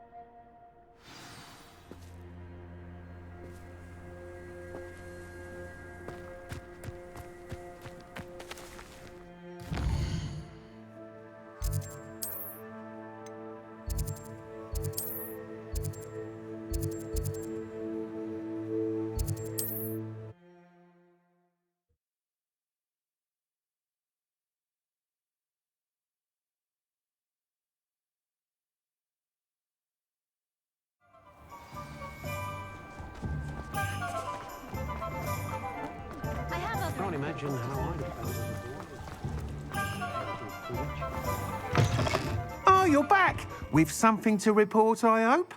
I can't imagine how Oh, you're back! With something to report, I hope?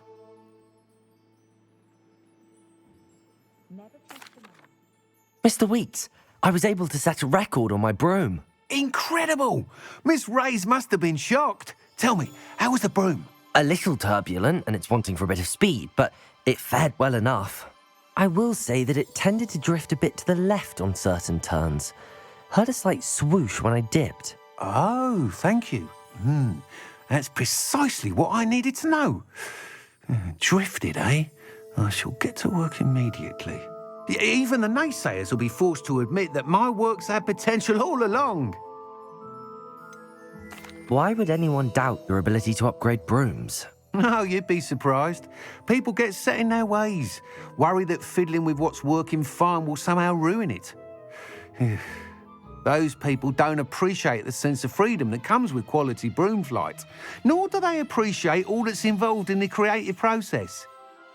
Mr. Weeks, I was able to set a record on my broom. Incredible! Miss Reyes must have been shocked. Tell me, how was the broom? A little turbulent, and it's wanting for a bit of speed, but it fared well enough. I will say that it tended to drift a bit to the left on certain turns. Heard a slight swoosh when I dipped. Oh, thank you. That's precisely what I needed to know. Drifted, eh? I shall get to work immediately. Even the naysayers will be forced to admit that my work's had potential all along. Why would anyone doubt your ability to upgrade brooms? Oh, you'd be surprised. People get set in their ways, worry that fiddling with what's working fine will somehow ruin it. Those people don't appreciate the sense of freedom that comes with quality broom flight, nor do they appreciate all that's involved in the creative process.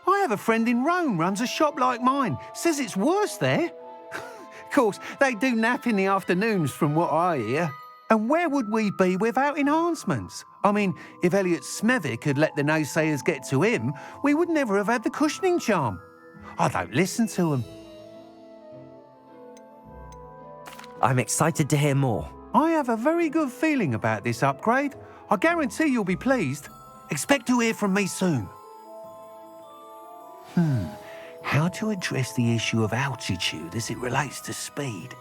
I have a friend in Rome runs a shop like mine, says it's worse there. Of course, they do nap in the afternoons from what I hear. And where would we be without enhancements? I mean, if Elliot Smethwick had let the naysayers get to him, we would never have had the cushioning charm. I don't listen to them. I'm excited to hear more. I have a very good feeling about this upgrade. I guarantee you'll be pleased. Expect to hear from me soon. How to address the issue of altitude as it relates to speed?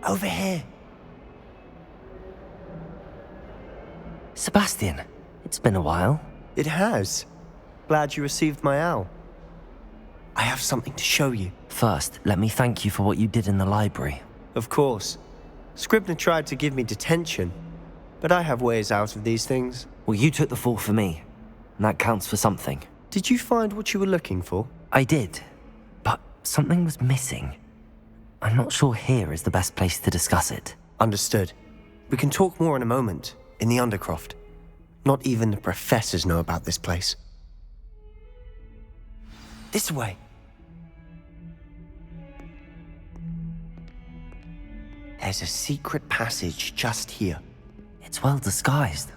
Over here. Sebastian, it's been a while. It has. Glad you received my owl. I have something to show you. First, let me thank you for what you did in the library. Of course. Scribner tried to give me detention, but I have ways out of these things. Well, you took the fall for me, and that counts for something. Did you find what you were looking for? I did, but something was missing. I'm not sure here is the best place to discuss it. Understood. We can talk more in a moment, in the Undercroft. Not even the professors know about this place. This way. There's a secret passage just here. It's well disguised.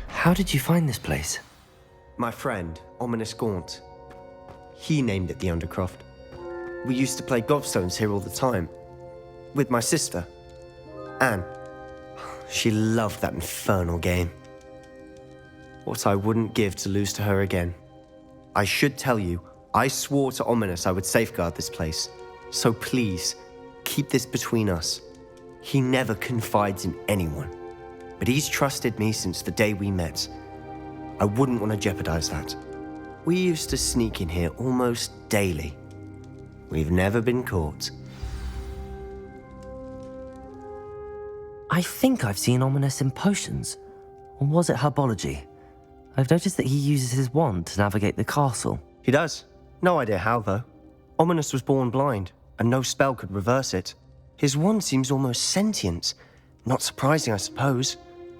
How did you find this place? My friend, Ominous Gaunt. He named it the Undercroft. We used to play gobstones here all the time. With my sister, Anne. She loved that infernal game. What I wouldn't give to lose to her again. I should tell you, I swore to Ominous I would safeguard this place. So please, keep this between us. He never confides in anyone. But he's trusted me since the day we met. I wouldn't want to jeopardize that. We used to sneak in here almost daily. We've never been caught. I think I've seen Ominous in potions. Or was it herbology? I've noticed that he uses his wand to navigate the castle. He does. No idea how, though. Ominous was born blind, and no spell could reverse it. His wand seems almost sentient. Not surprising, I suppose.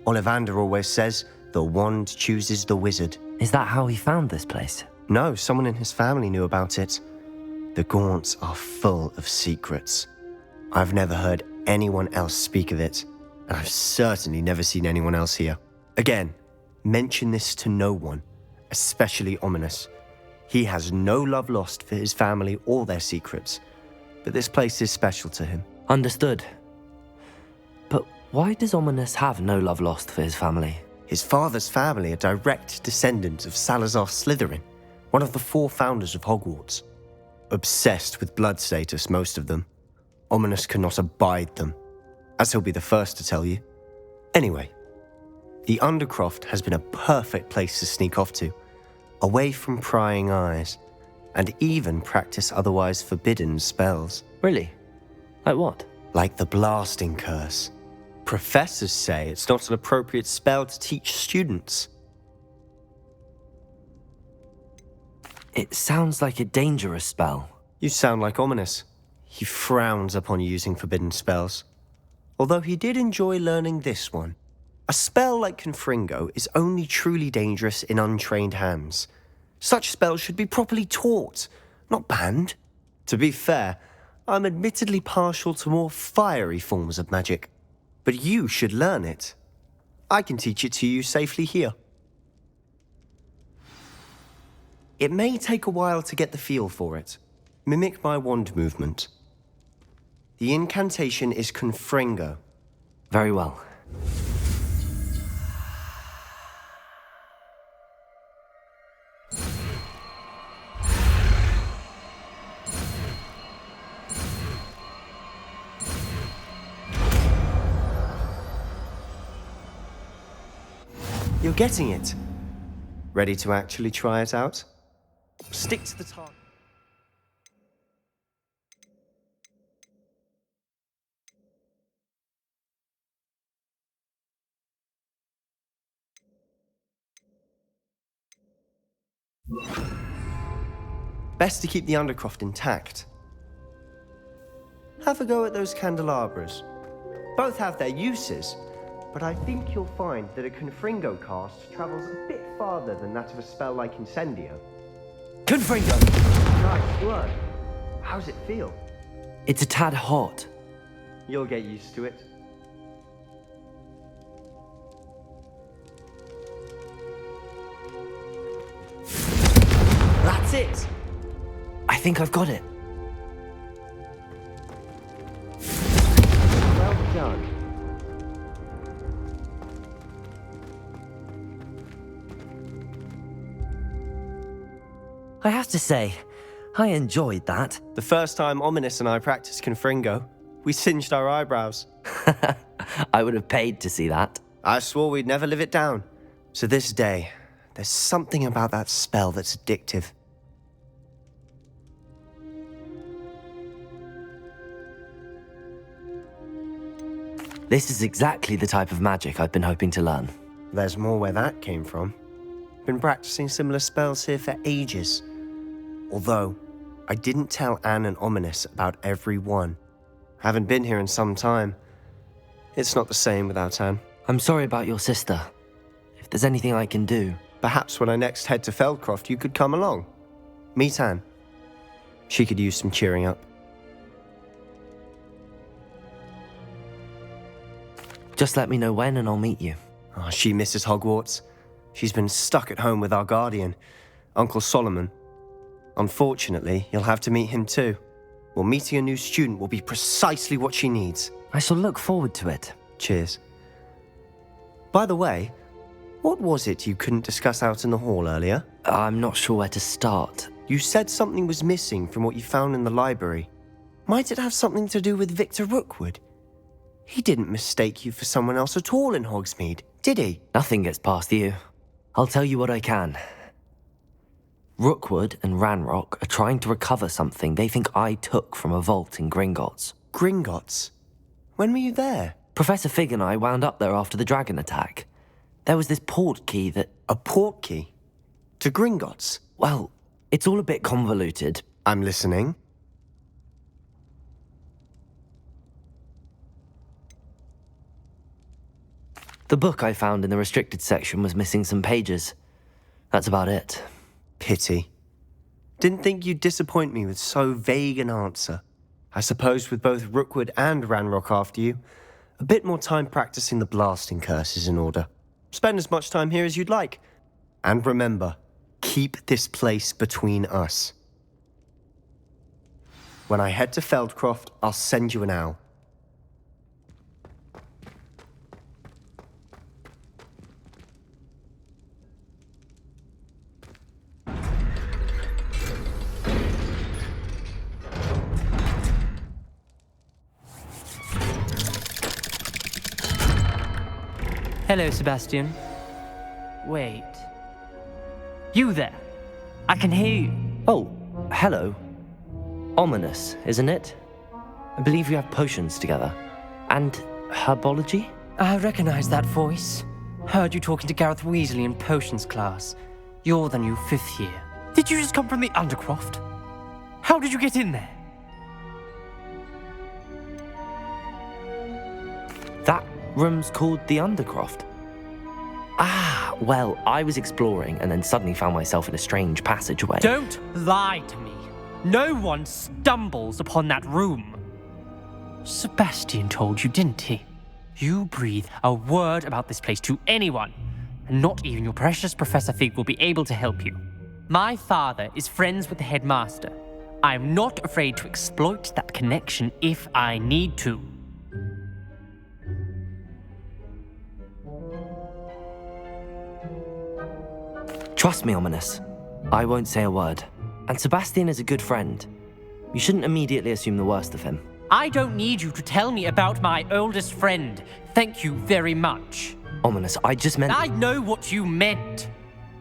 Ollivander always says, the wand chooses the wizard. Is that how he found this place? No, someone in his family knew about it. The Gaunts are full of secrets. I've never heard anyone else speak of it, and I've certainly never seen anyone else here. Again, mention this to no one, especially Ominous. He has no love lost for his family or their secrets, but this place is special to him. Understood. But why does Ominous have no love lost for his family? His father's family are direct descendants of Salazar Slytherin, one of the 4 founders of Hogwarts. Obsessed with blood status, most of them. Ominous cannot abide them, as he'll be the first to tell you. Anyway, the Undercroft has been a perfect place to sneak off to, away from prying eyes, and even practice otherwise forbidden spells. Really? Like what? Like the blasting curse. Professors say it's not an appropriate spell to teach students. It sounds like a dangerous spell. You sound like Ominous. He frowns upon using forbidden spells. Although he did enjoy learning this one. A spell like Confringo is only truly dangerous in untrained hands. Such spells should be properly taught, not banned. To be fair, I'm admittedly partial to more fiery forms of magic. But you should learn it. I can teach it to you safely here. It may take a while to get the feel for it. Mimic my wand movement. The incantation is Confringo. Very well. You're getting it. Ready to actually try it out? Stick to the target. Best to keep the Undercroft intact. Have a go at those candelabras. Both have their uses, but I think you'll find that a Confringo cast travels a bit farther than that of a spell like Incendio. Confringo! Nice work. How's it feel? It's a tad hot. You'll get used to it. That's it. I think I've got it. Well done. I have to say, I enjoyed that. The first time Ominous and I practiced Confringo, we singed our eyebrows. I would have paid to see that. I swore we'd never live it down. So this day, there's something about that spell that's addictive. This is exactly the type of magic I've been hoping to learn. There's more where that came from. Been practicing similar spells here for ages. Although, I didn't tell Anne and Ominous about every one. Haven't been here in some time. It's not the same without Anne. I'm sorry about your sister. If there's anything I can do... Perhaps when I next head to Feldcroft, you could come along. Meet Anne. She could use some cheering up. Just let me know when and I'll meet you. Oh, she misses Hogwarts. She's been stuck at home with our guardian, Uncle Solomon. Unfortunately, you'll have to meet him too. Well, meeting a new student will be precisely what she needs. I shall look forward to it. Cheers. By the way, what was it you couldn't discuss out in the hall earlier? I'm not sure where to start. You said something was missing from what you found in the library. Might it have something to do with Victor Rookwood? He didn't mistake you for someone else at all in Hogsmeade, did he? Nothing gets past you. I'll tell you what I can. Rookwood and Ranrock are trying to recover something they think I took from a vault in Gringotts. Gringotts? When were you there? Professor Fig and I wound up there after the dragon attack. There was this port key that... A port key? To Gringotts? Well, it's all a bit convoluted. I'm listening. The book I found in the restricted section was missing some pages. That's about it. Pity. Didn't think you'd disappoint me with so vague an answer. I suppose with both Rookwood and Ranrock after you, a bit more time practicing the blasting curse is in order. Spend as much time here as you'd like. And remember, keep this place between us. When I head to Feldcroft, I'll send you an owl. Hello, Sebastian. Wait. You there? I can hear you. Oh, hello. Ominous, isn't it? I believe you have potions together. And herbology? I recognize that voice. Heard you talking to Gareth Weasley in potions class. You're the new 5th year. Did you just come from the Undercroft? How did you get in there? That room's called the Undercroft. Ah, well, I was exploring and then suddenly found myself in a strange passageway. Don't lie to me. No one stumbles upon that room. Sebastian told you, didn't he? You breathe a word about this place to anyone, and not even your precious Professor Fig will be able to help you. My father is friends with the headmaster. I'm not afraid to exploit that connection if I need to. Trust me, Ominous. I won't say a word. And Sebastian is a good friend. You shouldn't immediately assume the worst of him. I don't need you to tell me about my oldest friend. Thank you very much. Ominous, I just meant... I know what you meant.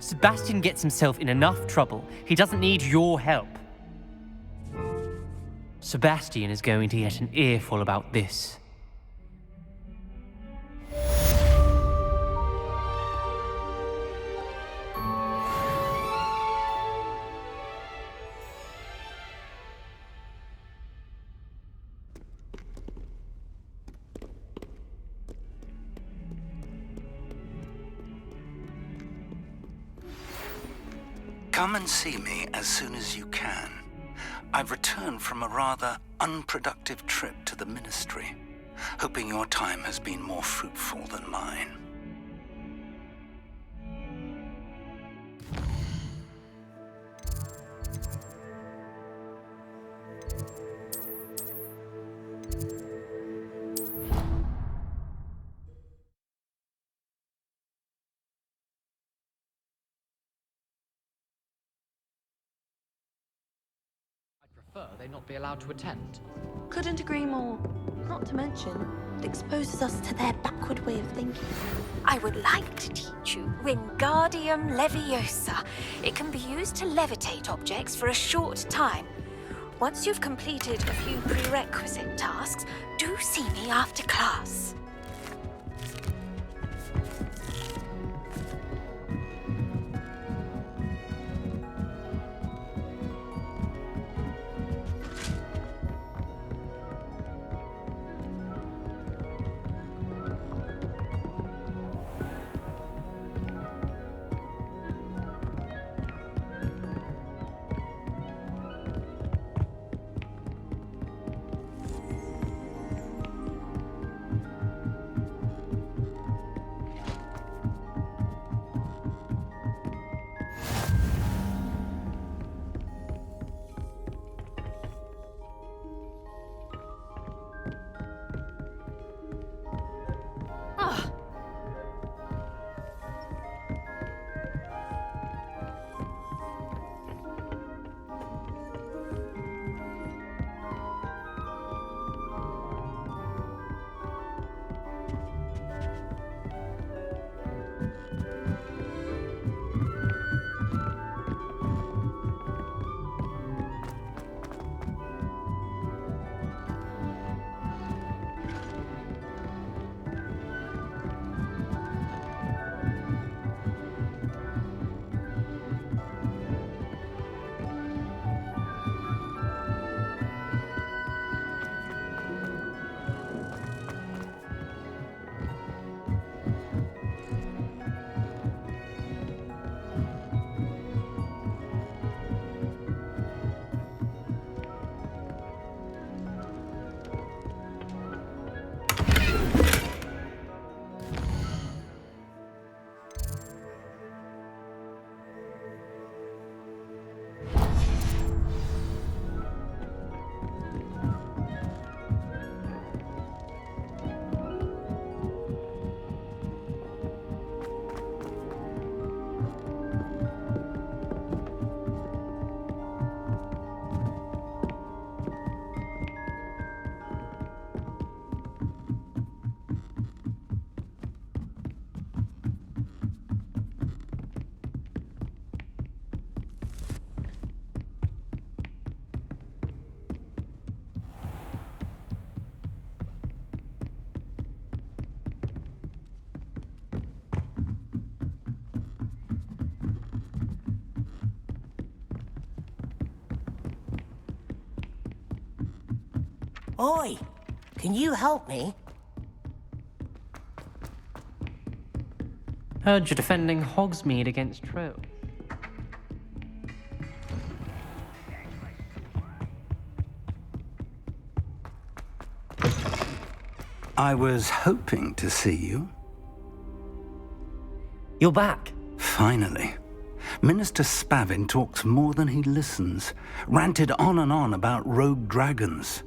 Sebastian gets himself in enough trouble. He doesn't need your help. Sebastian is going to get an earful about this. Come and see me as soon as you can. I've returned from a rather unproductive trip to the Ministry, hoping your time has been more fruitful than mine. prefer they not be allowed to attend. Couldn't agree more. Not to mention, it exposes us to their backward way of thinking. I would like to teach you Wingardium Leviosa. It can be used to levitate objects for a short time. Once you've completed a few prerequisite tasks, do see me after class. Oi, can you help me? Heard you're defending Hogsmeade against trolls. I was hoping to see you. You're back. Finally. Minister Spavin talks more than he listens. Ranted on and on about rogue dragons.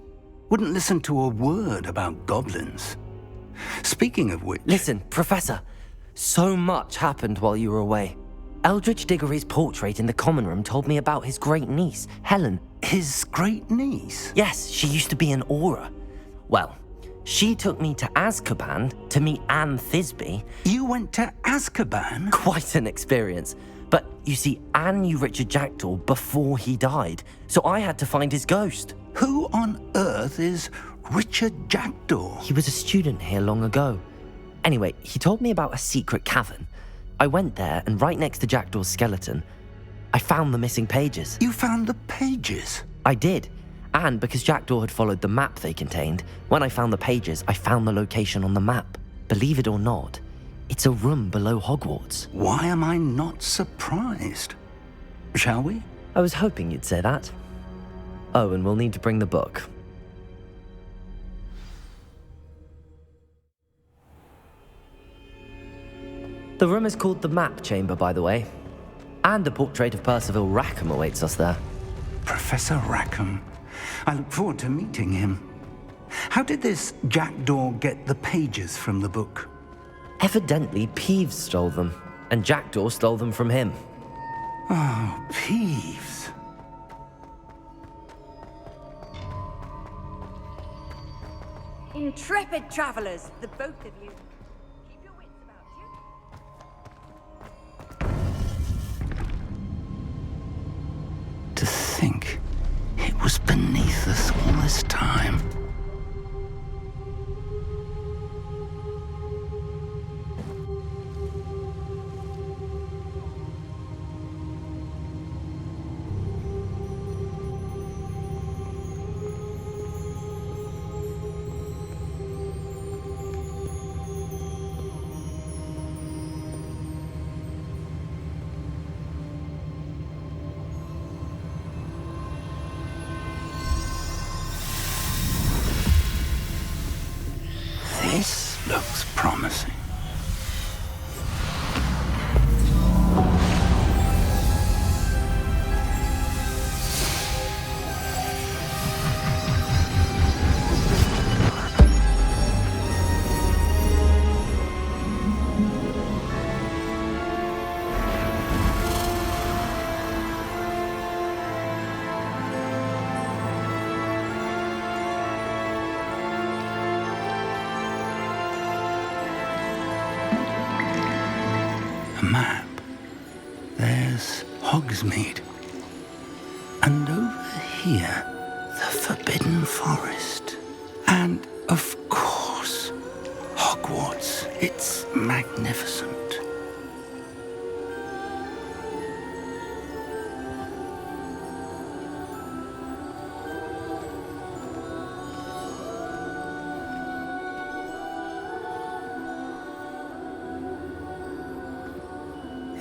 Wouldn't listen to a word about goblins. Speaking of which... Listen, Professor. So much happened while you were away. Eldridge Diggory's portrait in the common room told me about his great niece, Helen. His great niece? Yes, she used to be an Auror. Well, she took me to Azkaban to meet Anne Thisbe. You went to Azkaban? Quite an experience. But you see, Anne knew Richard Jackdaw before he died, so I had to find his ghost. Who on earth is Richard Jackdaw? He was a student here long ago. Anyway, he told me about a secret cavern. I went there, and right next to Jackdaw's skeleton, I found the missing pages. You found the pages? I did. And because Jackdaw had followed the map they contained, when I found the pages, I found the location on the map. Believe it or not, it's a room below Hogwarts. Why am I not surprised? Shall we? I was hoping you'd say that. Oh, and we'll need to bring the book. The room is called the Map Chamber, by the way. And a portrait of Percival Rackham awaits us there. Professor Rackham. I look forward to meeting him. How did this Jackdaw get the pages from the book? Evidently, Peeves stole them, and Jackdaw stole them from him. Oh, Peeves. Intrepid travelers, the both of you. Keep your wits about you. To think it was beneath us all this time. This looks promising. A map. There's Hogsmeade. And over here, the Forbidden Forest. And, of course, Hogwarts. It's magnificent.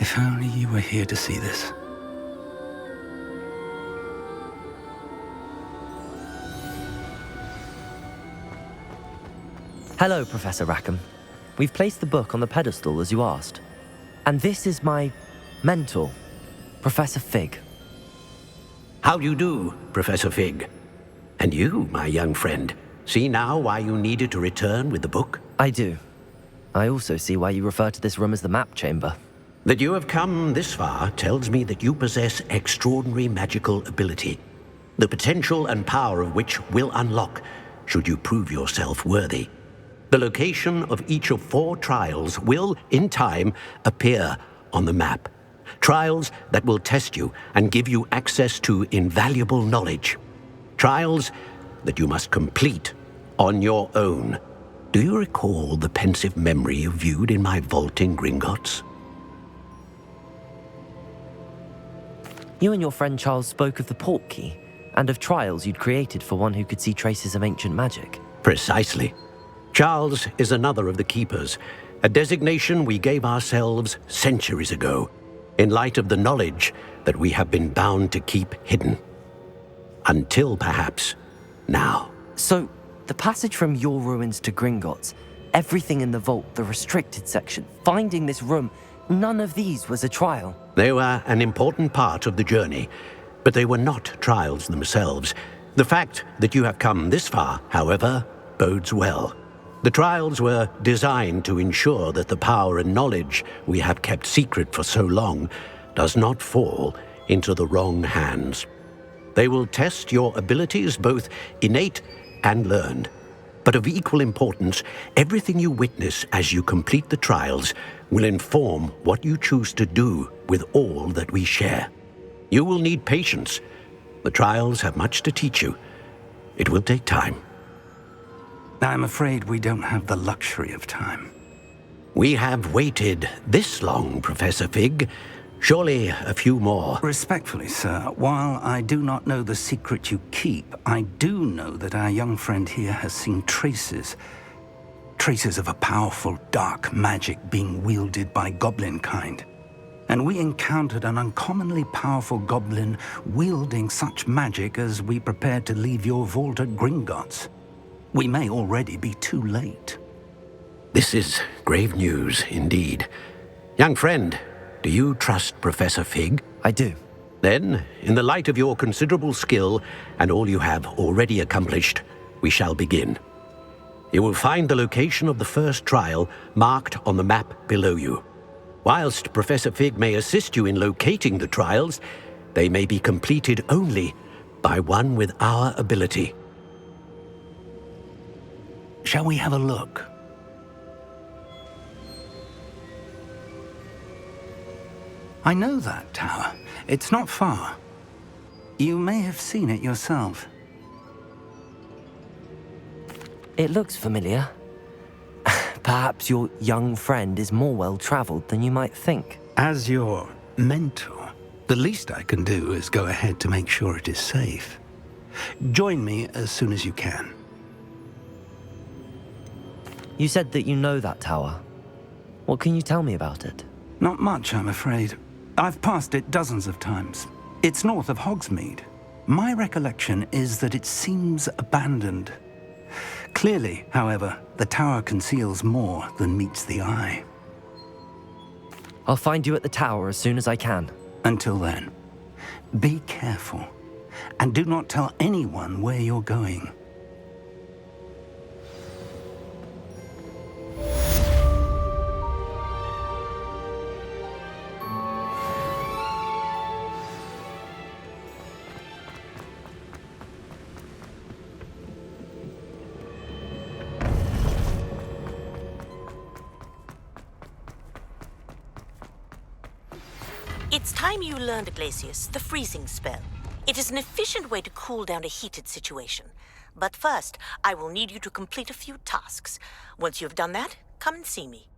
If only you were here to see this. Hello, Professor Rackham. We've placed the book on the pedestal as you asked. And this is my mentor, Professor Fig. How do you do, Professor Fig? And you, my young friend, see now why you needed to return with the book? I do. I also see why you refer to this room as the map chamber. That you have come this far tells me that you possess extraordinary magical ability, the potential and power of which will unlock should you prove yourself worthy. The location of each of 4 trials will, in time, appear on the map. Trials that will test you and give you access to invaluable knowledge. Trials that you must complete on your own. Do you recall the pensive memory you viewed in my vault in Gringotts? You and your friend Charles spoke of the port key, and of trials you'd created for one who could see traces of ancient magic. Precisely. Charles is another of the Keepers, a designation we gave ourselves centuries ago, in light of the knowledge that we have been bound to keep hidden. Until, perhaps, now. So, the passage from your ruins to Gringotts, everything in the vault, the restricted section, finding this room, none of these was a trial. They were an important part of the journey, but they were not trials themselves. The fact that you have come this far, however, bodes well. The trials were designed to ensure that the power and knowledge we have kept secret for so long does not fall into the wrong hands. They will test your abilities, both innate and learned. But of equal importance, everything you witness as you complete the trials will inform what you choose to do with all that we share. You will need patience. The trials have much to teach you. It will take time. I'm afraid we don't have the luxury of time. We have waited this long, Professor Fig. Surely a few more. Respectfully, sir, while I do not know the secret you keep, I do know that our young friend here has seen traces of a powerful dark magic being wielded by goblin kind. And we encountered an uncommonly powerful goblin wielding such magic as we prepared to leave your vault at Gringotts. We may already be too late. This is grave news indeed. Young friend, do you trust Professor Fig? I do. Then, in the light of your considerable skill and all you have already accomplished, we shall begin. You will find the location of the first trial marked on the map below you. Whilst Professor Fig may assist you in locating the trials, they may be completed only by one with our ability. Shall we have a look? I know that tower. It's not far. You may have seen it yourself. It looks familiar. Perhaps your young friend is more well-traveled than you might think. As your mentor, the least I can do is go ahead to make sure it is safe. Join me as soon as you can. You said that you know that tower. What can you tell me about it? Not much, I'm afraid. I've passed it dozens of times. It's north of Hogsmeade. My recollection is that it seems abandoned. Clearly, however, the tower conceals more than meets the eye. I'll find you at the tower as soon as I can. Until then, be careful, and do not tell anyone where you're going. It's time you learned, Glacius, the freezing spell. It is an efficient way to cool down a heated situation. But first, I will need you to complete a few tasks. Once you've done that, come and see me.